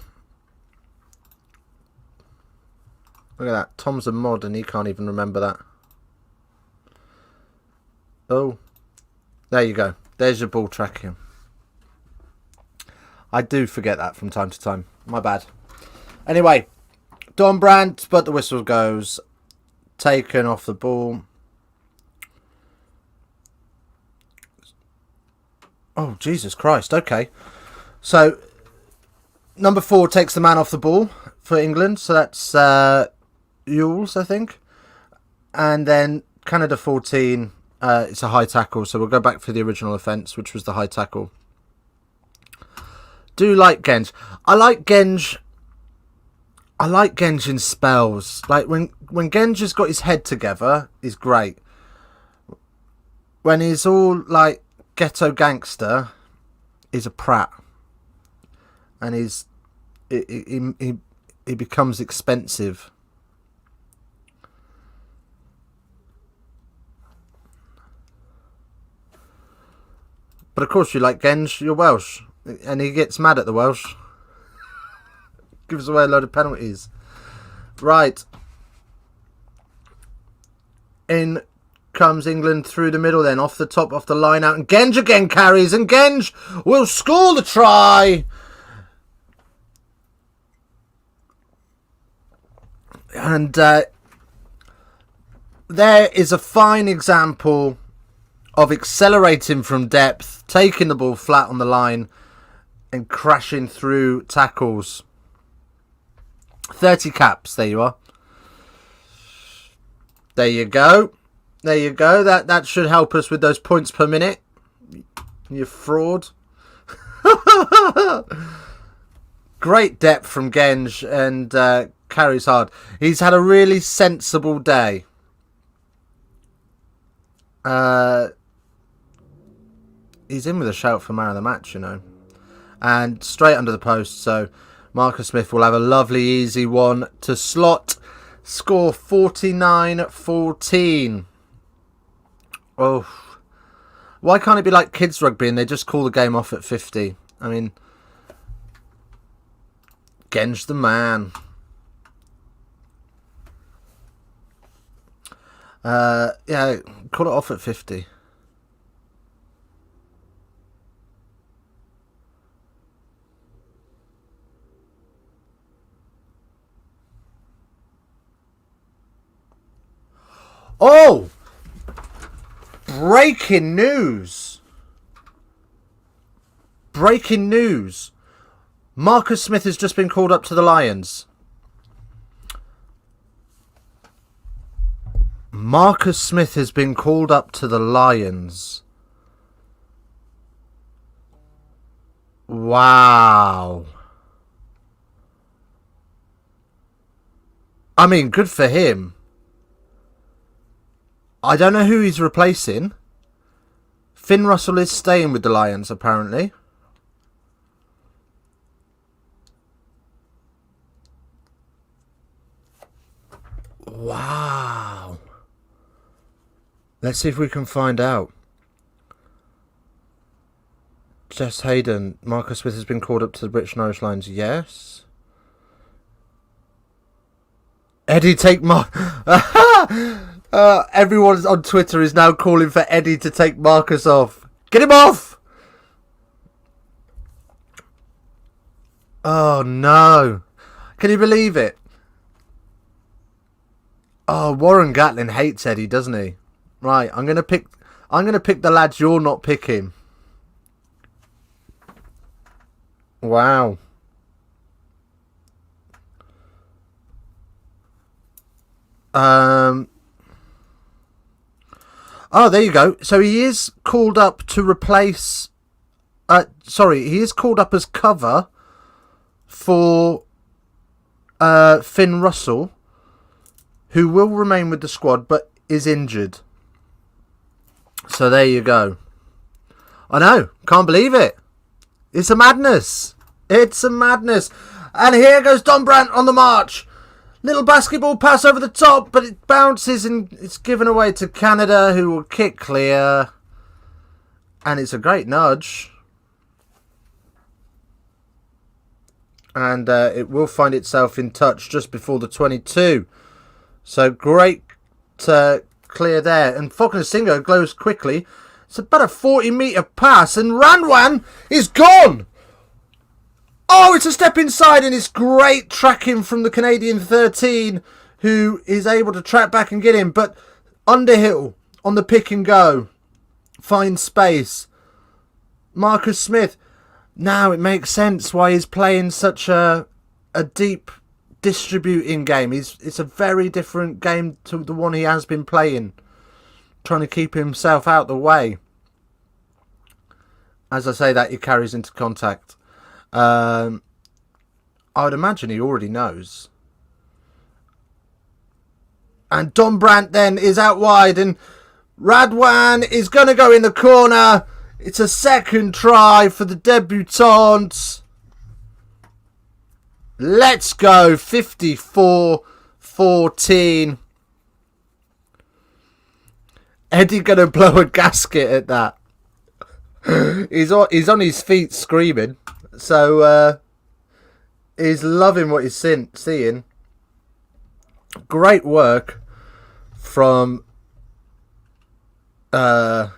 Look at that. Tom's a mod and he can't even remember that. Oh. There you go. There's your ball tracking. I do forget that from time to time. My bad. Anyway. Don Brandt, but the whistle goes. Taken off the ball. Oh, Jesus Christ. Okay. So, number 4 takes the man off the ball for England. So that's Yules, I think. And then Canada 14, it's a high tackle. So we'll go back for the original offence, which was the high tackle. Do like Genge. I like Genge in spells. Like when Genge has got his head together, he's great. When he's all like ghetto gangster, he's a prat. And he becomes expensive. But of course you like Genge, you're Welsh. And he gets mad at the Welsh. Gives away a load of penalties. Right. In comes England through the middle then. Off the top, off the line out. And Genge again carries. And Genge will score the try. And there is a fine example of accelerating from depth, taking the ball flat on the line and crashing through tackles. 30 caps, there you are. There you go. There you go. That should help us with those points per minute. You fraud. Great depth from Genge and carries hard. He's had a really sensible day. He's in with a shout for man of the match, you know. And straight under the post, so Marcus Smith will have a lovely easy one to slot. Score 49-14. Oh. Why can't it be like kids rugby and they just call the game off at 50? I mean, Genge the man. Yeah, call it off at 50. Oh! Breaking news! Breaking news! Marcus Smith has just been called up to the Lions. Marcus Smith has been called up to the Lions. Wow. I mean, good for him. I don't know who he's replacing. Finn Russell is staying with the Lions, apparently. Wow. Let's see if we can find out. Jess Hayden. Marcus Smith has been called up to the British and Irish Lions. Yes. Eddie, take everyone on Twitter is now calling for Eddie to take Marcus off. Get him off! Oh no. Can you believe it? Oh, Warren Gatlin hates Eddie, doesn't he? Right, I'm gonna pick the lads you're not picking. Wow. Oh, there you go. So he is called up to replace... he is called up as cover for Finn Russell, who will remain with the squad but is injured. So there you go. I know. Can't believe it. It's a madness. It's a madness. And here goes Don Brandt on the march. Little basketball pass over the top, but it bounces and it's given away to Canada, who will kick clear. And it's a great nudge. And it will find itself in touch just before the 22. So great clear there. And Fokonasingo goes quickly. It's about a 40-metre pass. And Ranwan is gone. Oh, it's a step inside, and it's great tracking from the Canadian 13, who is able to track back and get him. But Underhill on the pick and go finds space. Marcus Smith. Now it makes sense why he's playing such a deep distributing game. It's a very different game to the one he has been playing, trying to keep himself out the way. As I say that, he carries into contact. I would imagine he already knows. And Don Brandt then is out wide, and Radwan is going to go in the corner. It's a second try for the debutants. Let's go. 54-14. Eddie going to blow a gasket at that. He's on his feet screaming. So he's loving what he's seeing. Great work from who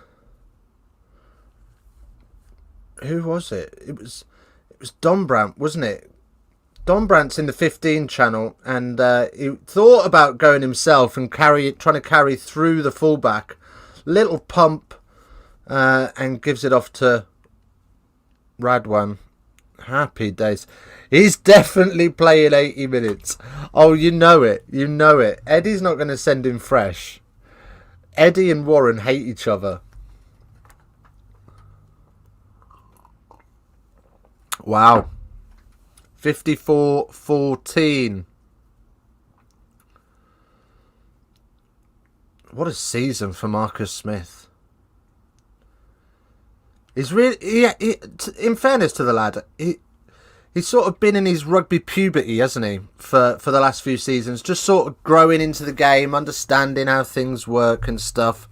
was it? It was Don Brandt, wasn't it? Don Brandt's in the 15 channel, and he thought about going himself and trying to carry through the fullback. Little pump, and gives it off to Radwan. Happy days. He's definitely playing 80 minutes. Oh, you know it. You know it. Eddie's not going to send him fresh. Eddie and Warren hate each other. Wow. 54-14. What a season for Marcus Smith. He's really, in fairness to the lad, he's sort of been in his rugby puberty, hasn't he, for the last few seasons, just sort of growing into the game, understanding how things work and stuff.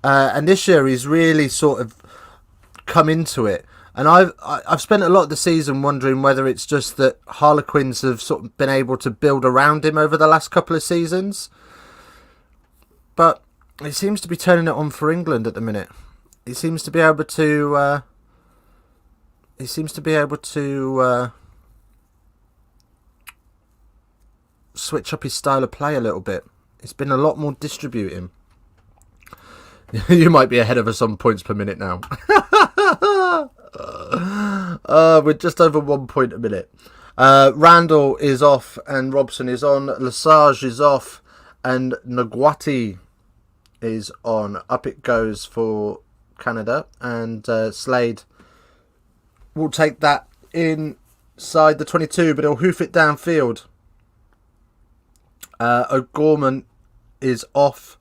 And this year he's really sort of come into it. And I've spent a lot of the season wondering whether it's just that Harlequins have sort of been able to build around him over the last couple of seasons. But he seems to be turning it on for England at the minute. He seems to be able to. Switch up his style of play a little bit. It's been a lot more distributing. You might be ahead of us on points per minute now. We're just over 1 point a minute. Randall is off and Robson is on. Lesage is off and Nguati is on. Up it goes for Canada, and Slade will take that inside the 22, but he'll hoof it downfield. O'Gorman is off,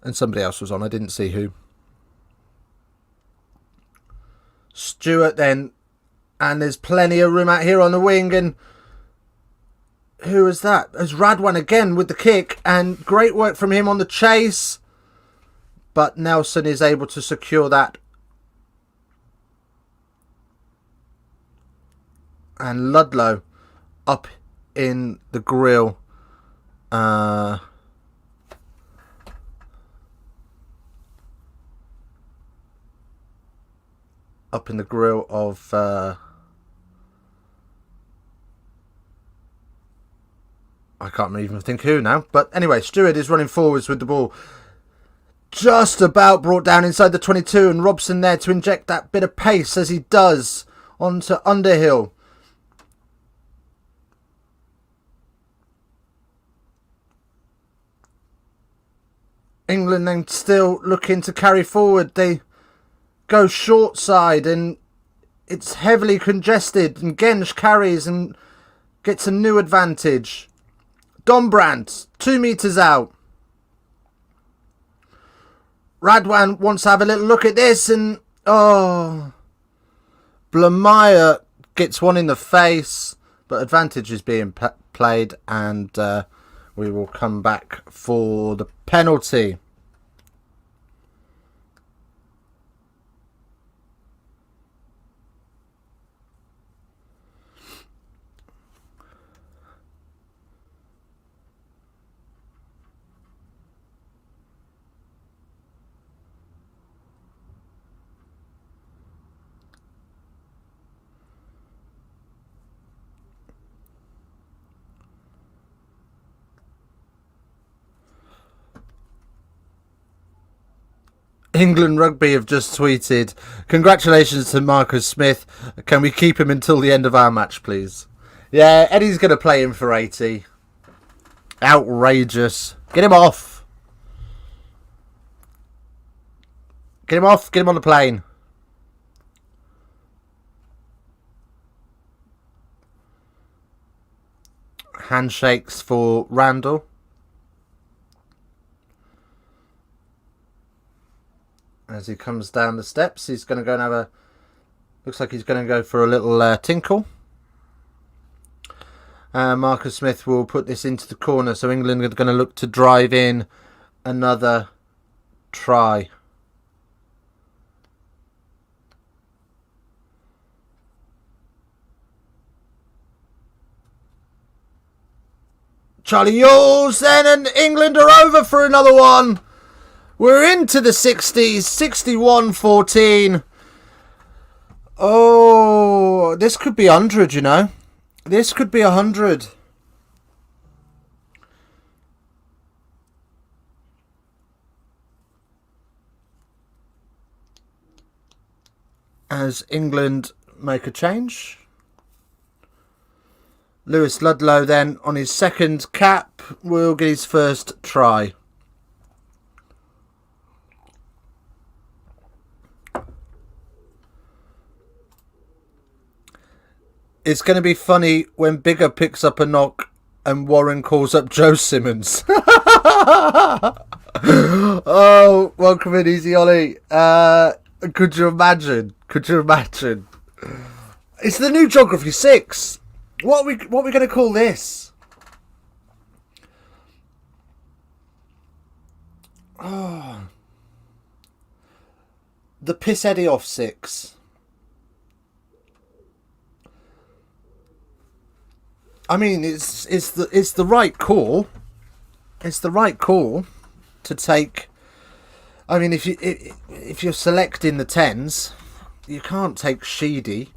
and somebody else was on. I didn't see who. Stewart then, and there's plenty of room out here on the wing, and who is that? There's Radwan again with the kick, and great work from him on the chase, but Nelson is able to secure that. And Ludlow up in the grill. Up in the grill of I can't even think who now. But anyway, Stewart is running forwards with the ball. Just about brought down inside the 22, and Robson there to inject that bit of pace as he does onto Underhill. England then still looking to carry forward. They go short side and it's heavily congested, and Gensch carries and gets a new advantage. Dombrandt 2 meters out. Radwan wants to have a little look at this, and Blameyer gets one in the face, but advantage is being played, and we will come back for the penalty. England Rugby have just tweeted, "Congratulations to Marcus Smith. Can we keep him until the end of our match, please?" Yeah, Eddie's going to play him for 80. Outrageous. Get him off. Get him off. Get him on the plane. Handshakes for Randall. As he comes down the steps, he's going to go and have a... Looks like he's going to go for a little tinkle. Marcus Smith will put this into the corner, so England are going to look to drive in another try. Charlie Yules then, and England are over for another one. We're into the 60s, 61-14. Oh, this could be 100, you know. This could be 100. As England make a change. Lewis Ludlow then, on his second cap, will get his first try. It's going to be funny when Bigger picks up a knock and Warren calls up Joe Simmons. Oh, welcome in, Easy Ollie. Could you imagine? Could you imagine? It's the new Geography 6. What are we going to call this? Oh. The Piss Eddie off 6. I mean, it's the right call. It's the right call to take. I mean, if you're selecting the tens, you can't take Sheedy.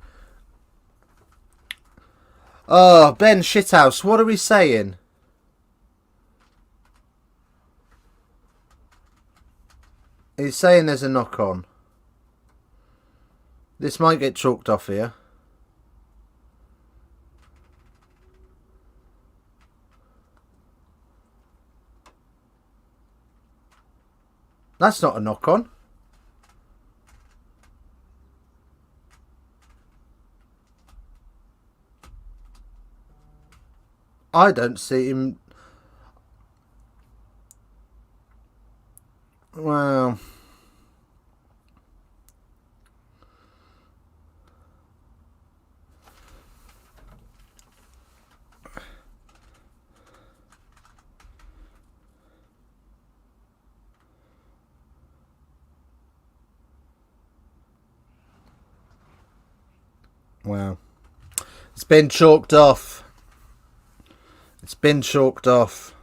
Oh, Ben Shithouse, what are we saying? He's saying there's a knock on. This might get chalked off here. That's not a knock on. I don't see him. Well, wow. It's been chalked off. It's been chalked off.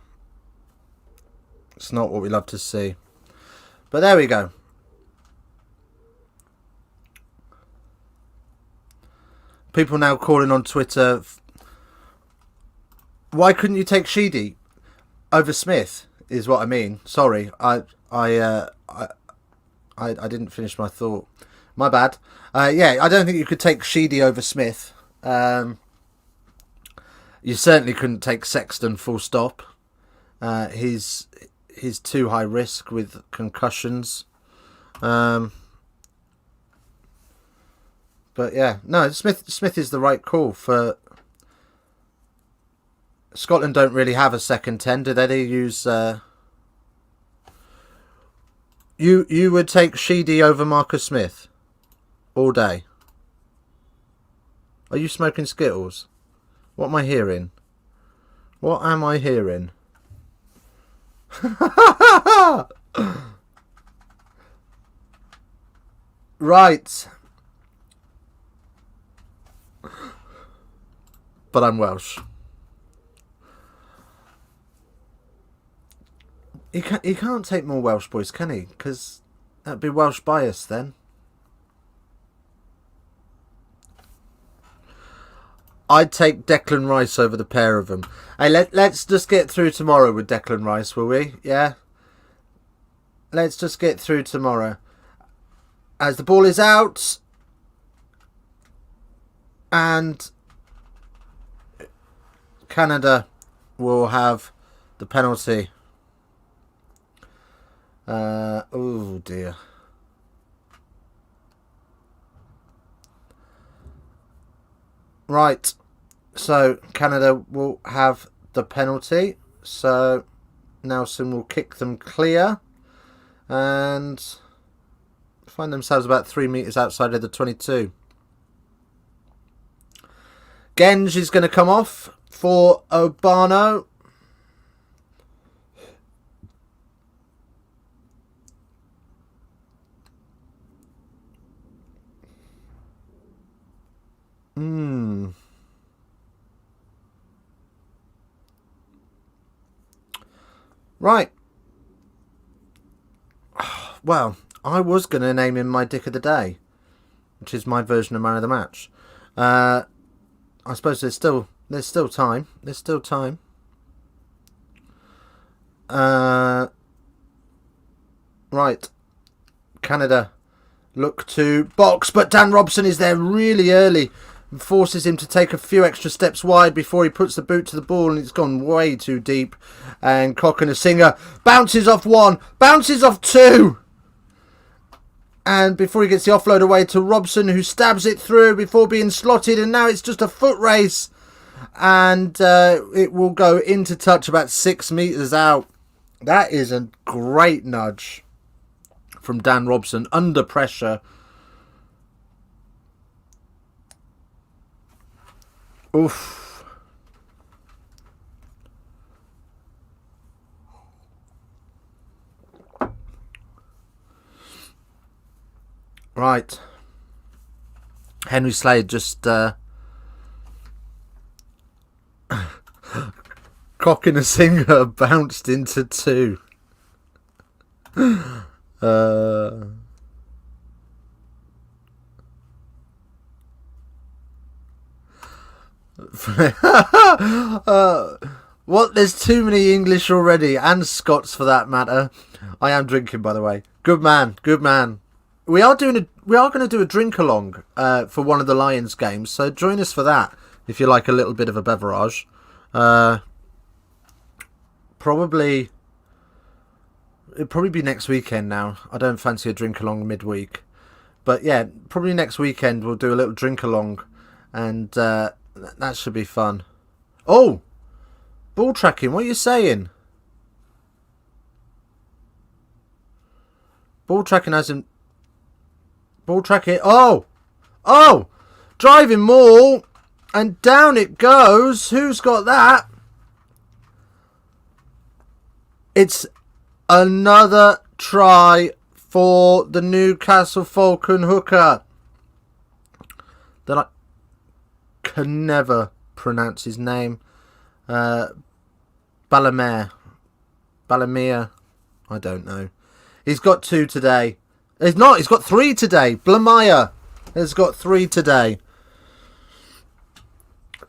It's not what we love to see. But there we go. People now calling on Twitter. Why couldn't you take Sheedy over Smith? Is what I mean. Sorry, I didn't finish my thought. My bad. Yeah, I don't think you could take Sheedy over Smith. You certainly couldn't take Sexton. Full stop. He's too high risk with concussions. But yeah, no, Smith is the right call for. Scotland don't really have a second 10, do they? They use. You would take Sheedy over Marcus Smith all day. Are you smoking Skittles? What am I hearing? What am I hearing? Right. But I'm Welsh. He can't take more Welsh boys, can he? Because that'd be Welsh bias then. I'd take Declan Rice over the pair of them. Hey, let's just get through tomorrow with Declan Rice, will we? Yeah? Let's just get through tomorrow. As the ball is out. And Canada will have the penalty. Oh dear. Right. So Canada will have the penalty. So Nelson will kick them clear and find themselves about 3 metres outside of the 22. Genge is going to come off for Obano. Right. Well, I was going to name him my Dick of the Day, which is my version of Man of the Match. I suppose there's still time. There's still time. Right. Canada look to box, but Dan Robson is there really early and forces him to take a few extra steps wide before he puts the boot to the ball, and it's gone way too deep. And Coconasinger bounces off one, bounces off two. And before he gets the offload away to Robson, who stabs it through before being slotted, and now it's just a foot race. And it will go into touch about 6 metres out. That is a great nudge from Dan Robson under pressure. Oof. Right. Henry Slade just Cock in a singer bounced into 2. What? There's too many English already, and Scots for that matter. I am drinking, by the way. Good man, good man. We are going to do a drink along for one of the Lions games, so join us for that if you like a little bit of a beverage. Probably it'll probably be next weekend now. I don't fancy a drink along midweek, but yeah, probably next weekend we'll do a little drink along, and that should be fun. Oh, ball tracking. What are you saying? Ball tracking as in ball tracking. Oh, driving maul, and down it goes. Who's got that? It's another try for the Newcastle Falcon hooker. That I can never pronounce his name. Balamere. I don't know. He's got 2 today. He's not. He's got 3 today. Blamire has got 3 today.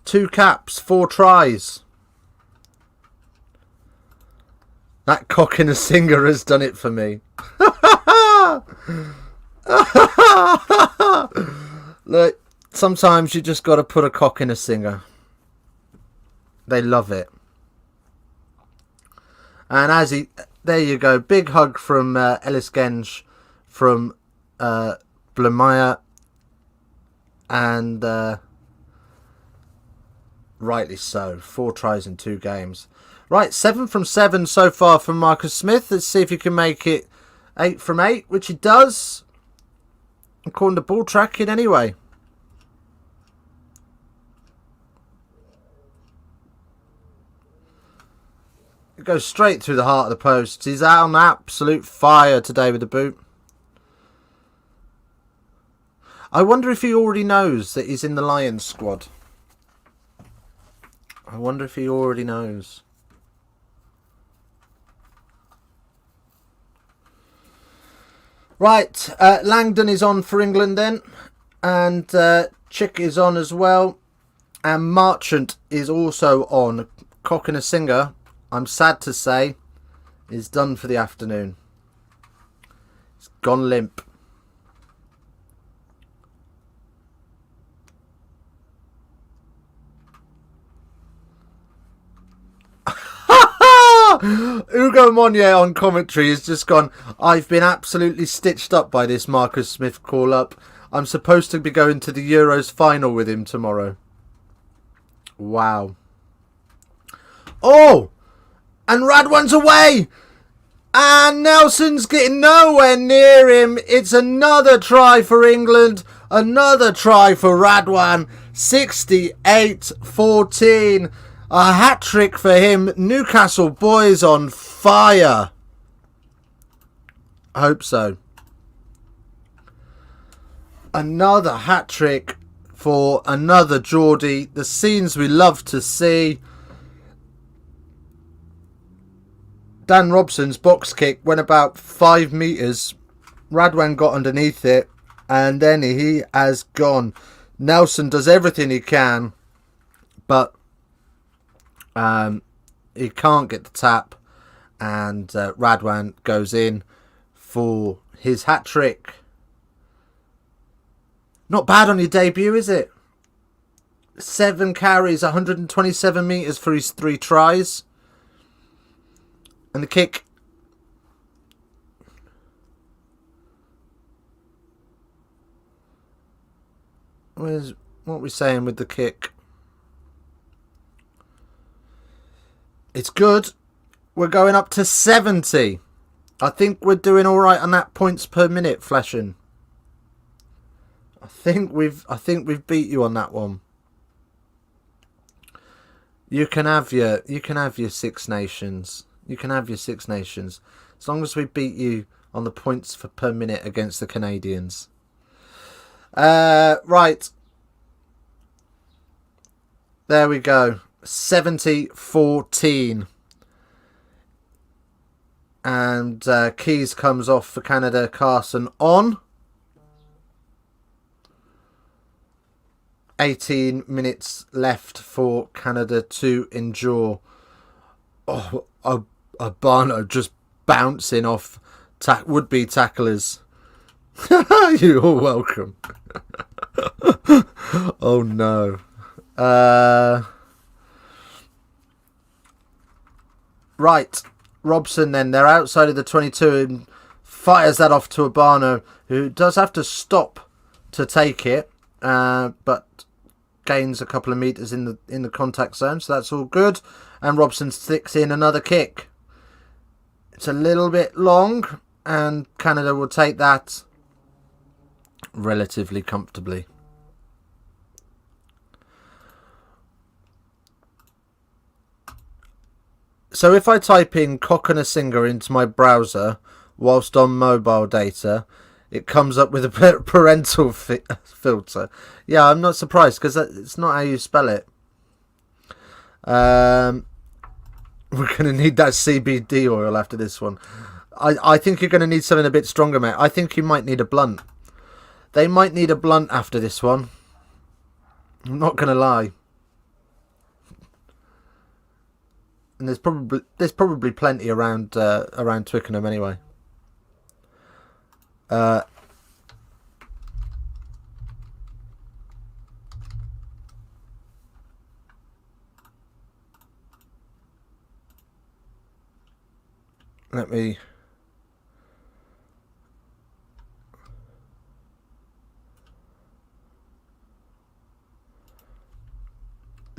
2 caps, 4 tries. That cock in a singer has done it for me. Look, sometimes you just got to put a cock in a singer. They love it. And there you go. Big hug from Ellis Genge from Blamire. And rightly so. 4 tries in 2 games. Right, 7 from 7 so far from Marcus Smith. Let's see if he can make it 8 from 8, which he does. According to ball tracking anyway. It goes straight through the heart of the post. He's out on absolute fire today with the boot. I wonder if he already knows that he's in the Lions squad. I wonder if he already knows. Right, Langdon is on for England then, and Chick is on as well, and Marchant is also on. Cock and a singer, I'm sad to say, is done for the afternoon. It's gone limp. Ugo Monye on commentary has just gone, I've been absolutely stitched up by this Marcus Smith call-up. I'm supposed to be going to the Euros final with him tomorrow. Wow. Oh! And Radwan's away! And Nelson's getting nowhere near him. It's another try for England. Another try for Radwan. 68-14. A hat-trick for him. Newcastle boys on fire. I hope so. Another hat-trick for another Geordie. The scenes we love to see. Dan Robson's box kick went about 5 metres. Radwan got underneath it. And then he has gone. Nelson does everything he can. But he can't get the tap, and Radwan goes in for his hat-trick. Not bad on your debut, is it? 7 carries, 127 metres for his 3 tries. And the kick. What are we saying with the kick? It's good. We're going up to 70. I think we're doing all right on that points per minute, Fleshin. I think we've beat you on that one. You can have your 6 nations. You can have your 6 nations as long as we beat you on the points per minute against the Canadians. Right. There we go. 70-14. And Keys comes off for Canada, Carson on. 18 minutes left for Canada to endure. Oh, Abano just bouncing off would-be tacklers. You're welcome. Oh no. Right. Robson then, they're outside of the 22 and fires that off to Abano, who does have to stop to take it, but gains a couple of metres in the contact zone, so that's all good. And Robson sticks in another kick. It's a little bit long, and Canada will take that relatively comfortably. So if I type in Cock-and-a-Singer into my browser whilst on mobile data, it comes up with a parental filter. Yeah, I'm not surprised because it's not how you spell it. We're going to need that CBD oil after this one. I think you're going to need something a bit stronger, mate. I think you might need a blunt. They might need a blunt after this one. I'm not going to lie. And there's probably plenty around Twickenham anyway. Let me.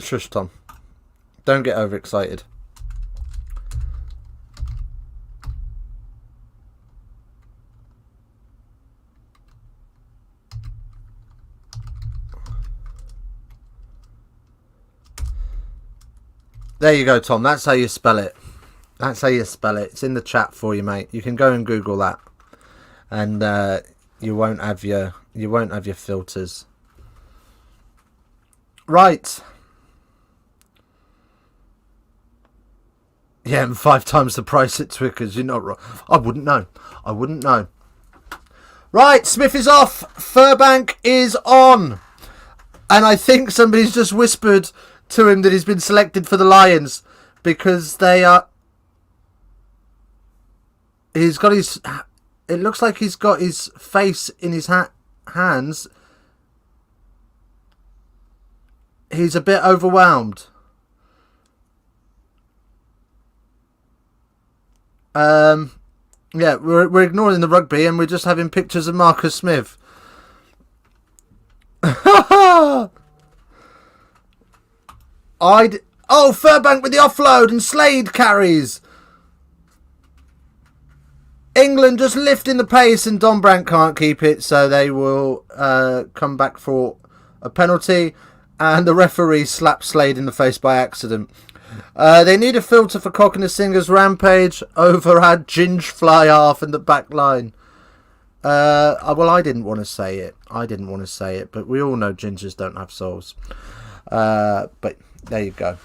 Shush, Tom. Don't get overexcited. There you go, Tom. That's how you spell it. That's how you spell it. It's in the chat for you, mate. You can go and Google that, and you won't have your filters. Right. Yeah, and 5 times the price at Twickers. You're not wrong. I wouldn't know. Right, Smith is off. Furbank is on. And I think somebody's just whispered to him that he's been selected for the Lions because they are... He's got his... It looks like he's got his face in his hands. He's a bit overwhelmed. Yeah, we're ignoring the rugby and we're just having pictures of Marcus Smith. Furbank with the offload and Slade carries. England just lifting the pace and Dombrand can't keep it, so they will come back for a penalty, and the referee slaps Slade in the face by accident. They need a filter for Cock-and-a-Singer's rampage over our ginge fly half in the back line. Well, I didn't want to say it, but we all know gingers don't have souls. But there you go.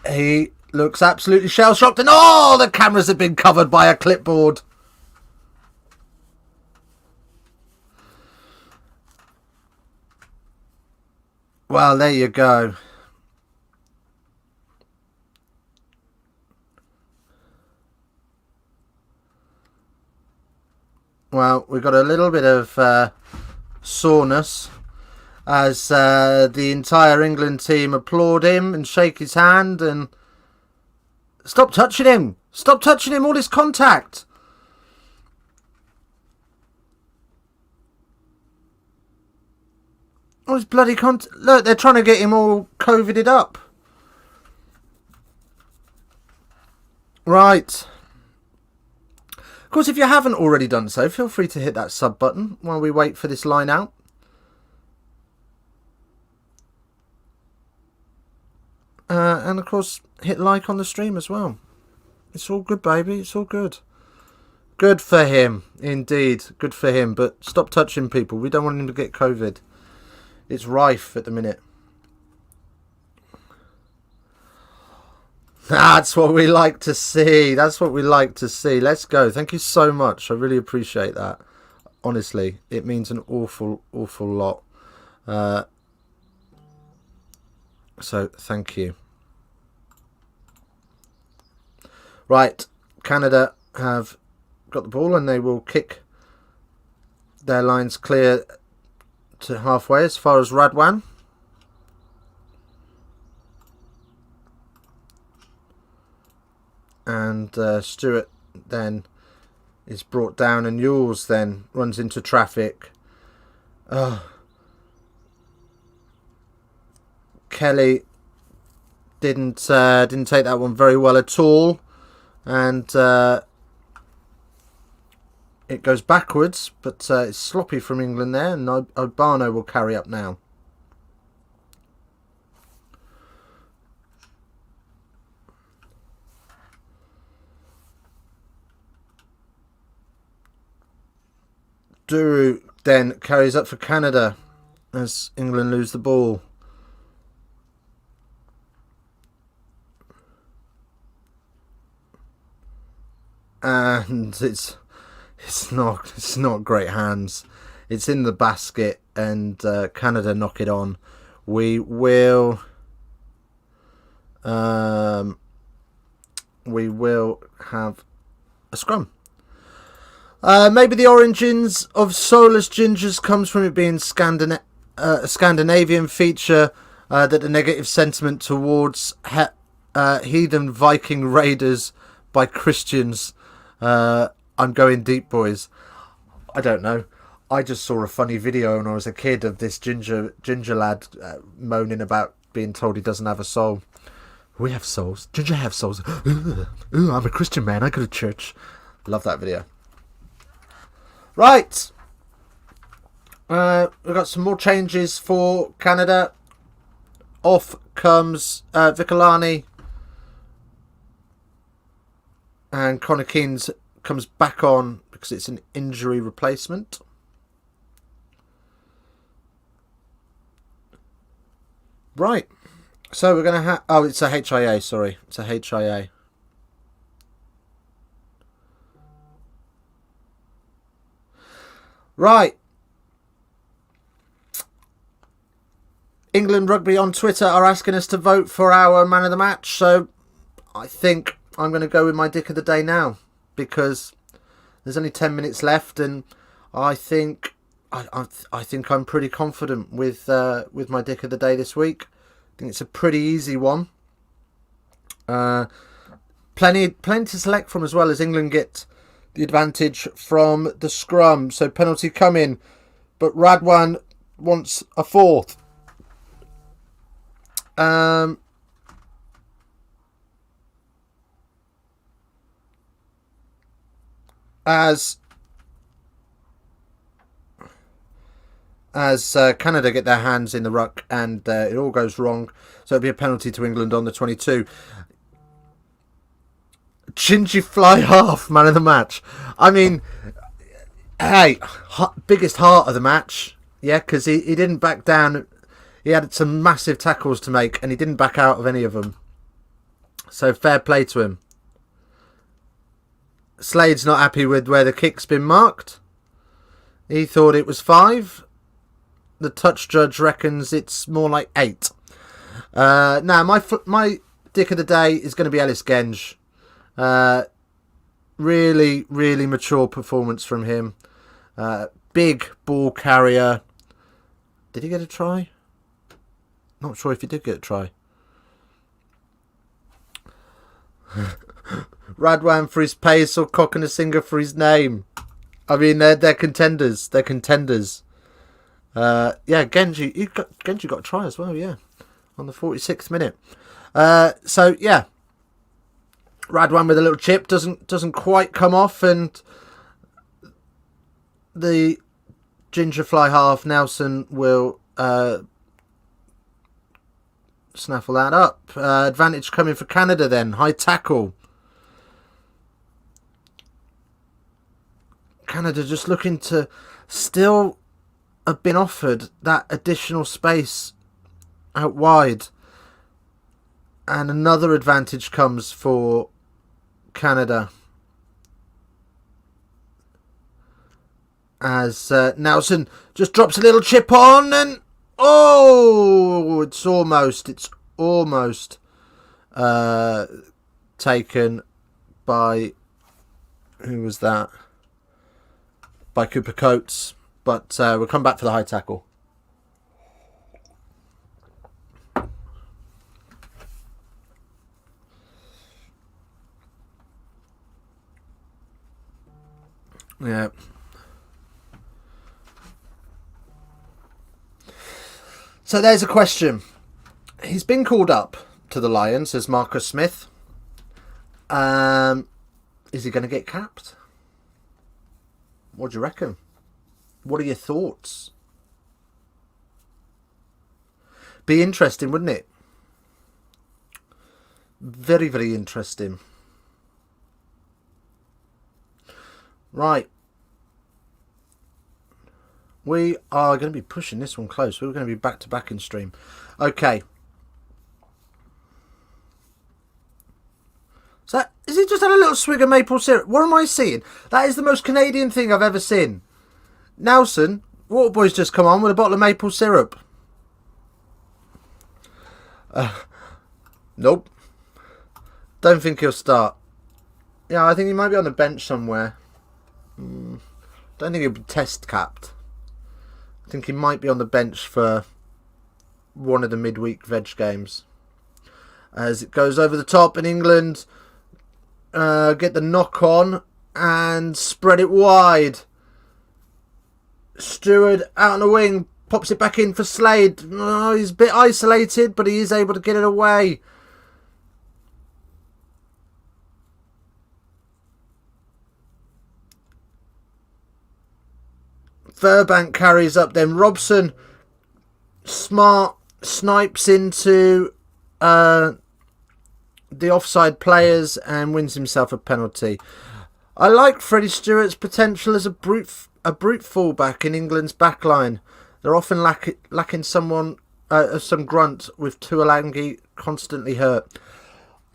He looks absolutely shell-shocked, and the cameras have been covered by a clipboard. Well, there you go. Well, we've got a little bit of soreness as the entire England team applaud him and shake his hand and... Stop touching him! Stop touching him! All this contact! All this bloody contact! Look, they're trying to get him all COVIDed up. Right. Of course, if you haven't already done so, feel free to hit that sub button while we wait for this line out. And of course, hit like on the stream as well. It's all good, baby. It's all good. Good for him, indeed. Good for him. But stop touching people. We don't want him to get COVID. It's rife at the minute. That's what we like to see. That's what we like to see. Let's go. Thank you so much. I really appreciate that. Honestly, it means an awful lot. So thank you. Right, Canada have got the ball and they will kick their lines clear to halfway as far as Radwan. And Stewart then is brought down, and Yules then runs into traffic. Kelly didn't take that one very well at all, and it goes backwards, but it's sloppy from England there, and Obano will carry up now. Duru then carries up for Canada as England lose the ball. And it's not great hands. It's in the basket, and Canada knock it on. We will have a scrum. Maybe the origins of soulless gingers comes from it being a Scandinavian feature, that the negative sentiment towards heathen Viking raiders by Christians. I'm going deep, boys. I don't know. I just saw a funny video when I was a kid of this ginger lad moaning about being told he doesn't have a soul. We have souls. Ginger have souls. Ooh, I'm a Christian man. I go to church. Love that video. Right. We've got some more changes for Canada. Off comes Vikalani. And Connor Keens comes back on because it's an injury replacement. Right. So we're going to have... Oh, it's a HIA, sorry. It's a HIA. Right. England Rugby on Twitter are asking us to vote for our man of the match. So I think I'm going to go with my dick of the day now, because there's only 10 minutes left, and I think I'm pretty confident with my dick of the day this week. I think it's a pretty easy one. Plenty to select from, as well as England get the advantage from the scrum. So penalty coming, but Radwan wants a fourth. As Canada get their hands in the ruck, and it all goes wrong. So it'll be a penalty to England on the 22. Gingy fly half, man of the match. I mean, hey, biggest heart of the match. Yeah, because he didn't back down. He had some massive tackles to make, and he didn't back out of any of them. So fair play to him. Slade's not happy with where the kick's been marked. He thought it was 5. The touch judge reckons it's more like 8. Now, my dick of the day is going to be Ellis Genge. Really, really mature performance from him. Big ball carrier. Did he get a try? Not sure if he did get a try. Radwan for his pace, or Cockanasinga for his name. I mean, they're contenders. They're contenders. Yeah, Genji got a try as well, yeah. On the 46th minute. So, yeah. Radwan with a little chip. Doesn't quite come off, and the ginger fly half, Nelson, will snaffle that up. Advantage coming for Canada then. High tackle. Canada just looking to still have been offered that additional space out wide. And another advantage comes for Canada. As Nelson just drops a little chip on, and it's almost taken by, who was that? By Cooper Coates, but we'll come back for the high tackle. Yeah. So there's a question. He's been called up to the Lions, says Marcus Smith. Is he going to get capped? What do you reckon? What are your thoughts? Be interesting, wouldn't it? Very, very interesting. Right. We are going to be pushing this one close. We're going to be back to back in stream. Okay. So, is it just had a little swig of maple syrup? What am I seeing? That is the most Canadian thing I've ever seen. Nelson, Waterboy's just come on with a bottle of maple syrup. Nope. Don't think he'll start. Yeah, I think he might be on the bench somewhere. Don't think he'll be test capped. I think he might be on the bench for one of the midweek veg games. As it goes over the top, and England get the knock on and spread it wide. Stewart out on the wing, pops it back in for Slade. Oh, he's a bit isolated, but he is able to get it away. Furbank carries up, then Robson smart snipes into the offside players and wins himself a penalty. I like Freddie Stewart's potential as a brute fullback in England's backline. They're often lacking someone, some grunt, with Tuolangi constantly hurt.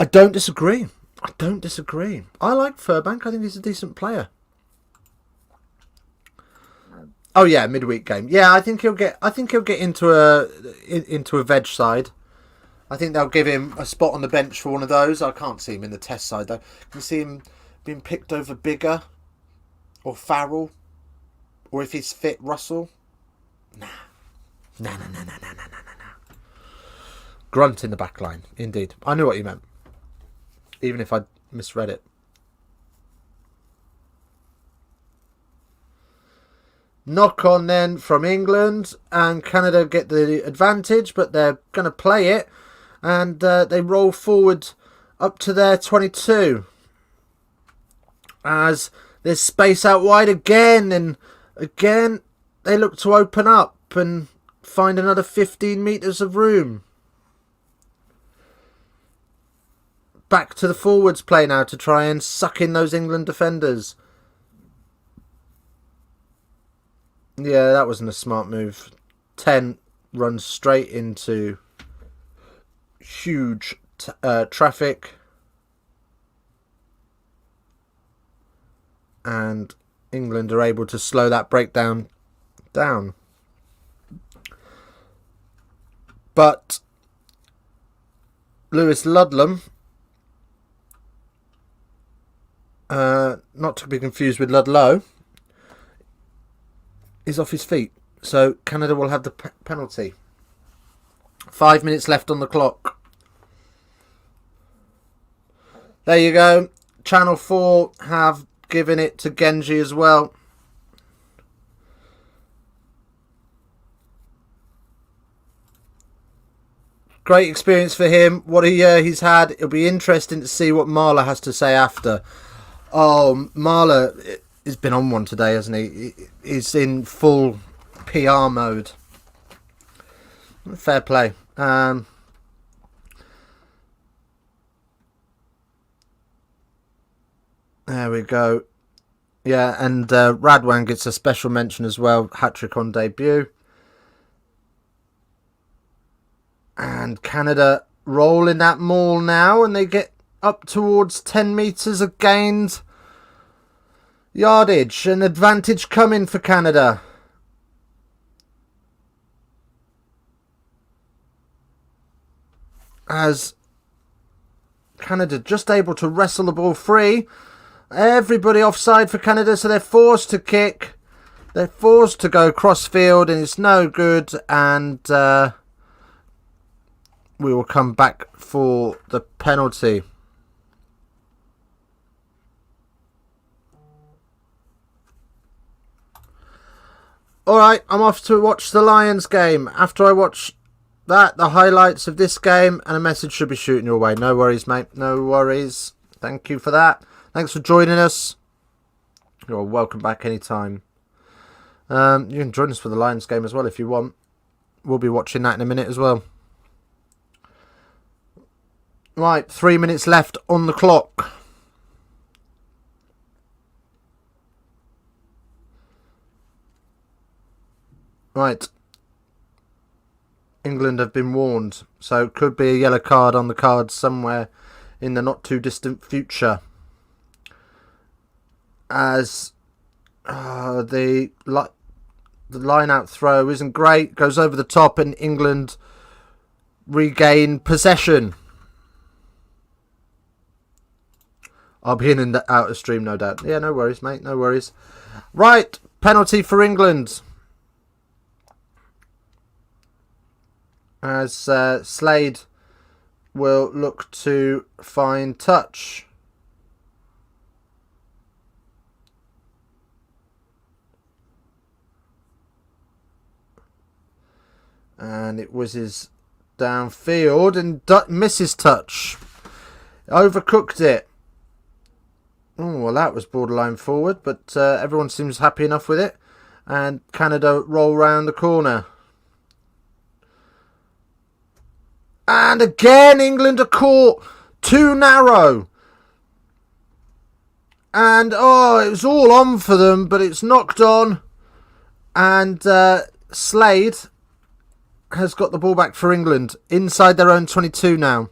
I don't disagree. I like Furbank. I think he's a decent player. Oh yeah, midweek game. Yeah, I think he'll get into a veg side. I think they'll give him a spot on the bench for one of those. I can't see him in the test side though. Can you see him being picked over Bigger or Farrell, or if he's fit, Russell? Nah. Grunt in the back line, indeed. I knew what you meant, even if I misread it. Knock on then from England, and Canada get the advantage, but they're going to play it, and they roll forward up to their 22 as there's space out wide again, and again they look to open up and find another 15 metres of room. Back to the forwards play now to try and suck in those England defenders. Yeah, that wasn't a smart move. 10 runs straight into huge traffic. And England are able to slow that breakdown down. But Lewis Ludlam, not to be confused with Ludlow, is off his feet. So Canada will have the penalty. 5 minutes left on the clock. There you go. Channel 4 have given it to Genji as well. Great experience for him. What a year he's had. It'll be interesting to see what Marler has to say after. Oh, Marler has been on one today, hasn't he? He's in full PR mode. Fair play. There we go. Yeah, and Radwan gets a special mention as well. Hat-trick on debut. And Canada rolling that maul now, and they get up towards 10 metres of gained yardage. An advantage coming for Canada. As Canada just able to wrestle the ball free. Everybody offside for Canada, so they're forced to kick. They're forced to go cross-field, and it's no good. And we will come back for the penalty. Alright, I'm off to watch the Lions game. After I watch that, the highlights of this game, and a message should be shooting your way. No worries, mate. No worries. Thank you for that. Thanks for joining us. You're welcome back anytime. You can join us for the Lions game as well if you want. We'll be watching that in a minute as well. Right, 3 minutes left on the clock. Right. England have been warned, so it could be a yellow card on the card somewhere in the not too distant future. As the line out throw isn't great, goes over the top, and England regain possession. I'll be in the outer stream, no doubt. Yeah, no worries, mate, no worries. Right, penalty for England. As Slade will look to find touch. And it whizzes downfield and misses touch. Overcooked it. Oh, well, that was borderline forward, but everyone seems happy enough with it. And Canada roll round the corner. And again, England are caught too narrow. And, it was all on for them, but it's knocked on. And Slade has got the ball back for England. Inside their own 22 now.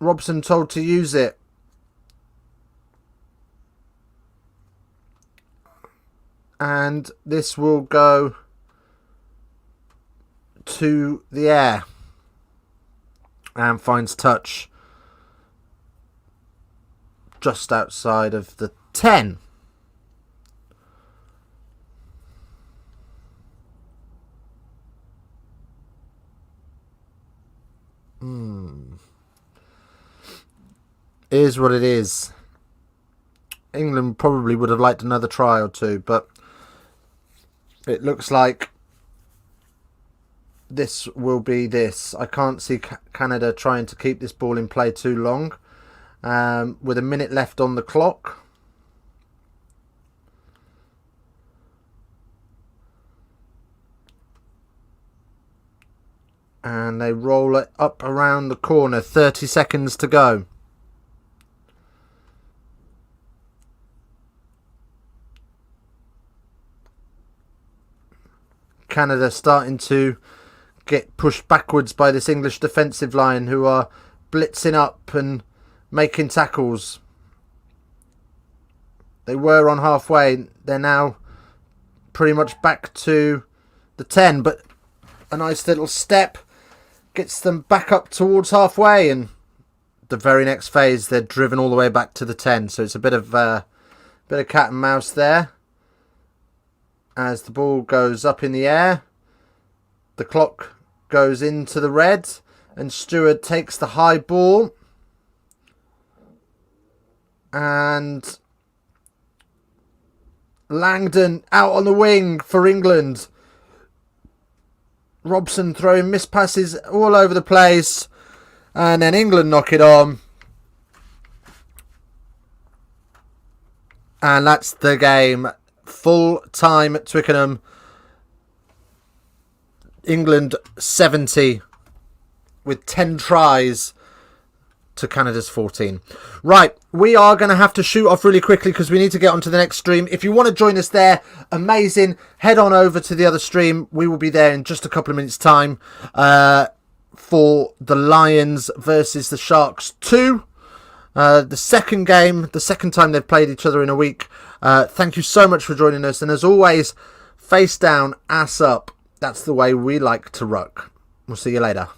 Robson told to use it. And this will go to the air and finds touch just outside of the 10. Is what it is. England probably would have liked another try or two, but it looks like this will be this. I can't see Canada trying to keep this ball in play too long. With a minute left on the clock. And they roll it up around the corner. 30 seconds to go. Canada starting to get pushed backwards by this English defensive line, who are blitzing up and making tackles. They were on halfway. They're now pretty much back to the 10, but a nice little step gets them back up towards halfway, and the very next phase they're driven all the way back to the 10. So it's a bit of cat and mouse there. As the ball goes up in the air, the clock goes into the red, and Stewart takes the high ball. And Langdon out on the wing for England. Robson throwing missed passes all over the place. And then England knock it on. And that's the game. Full time at Twickenham. England 70 with 10 tries to Canada's 14. Right, we are going to have to shoot off really quickly because we need to get onto the next stream. If you want to join us there, amazing. Head on over to the other stream. We will be there in just a couple of minutes' time for the Lions versus the Sharks 2. The second game, the second time they've played each other in a week. Thank you so much for joining us. And as always, face down, ass up. That's the way we like to ruck. We'll see you later.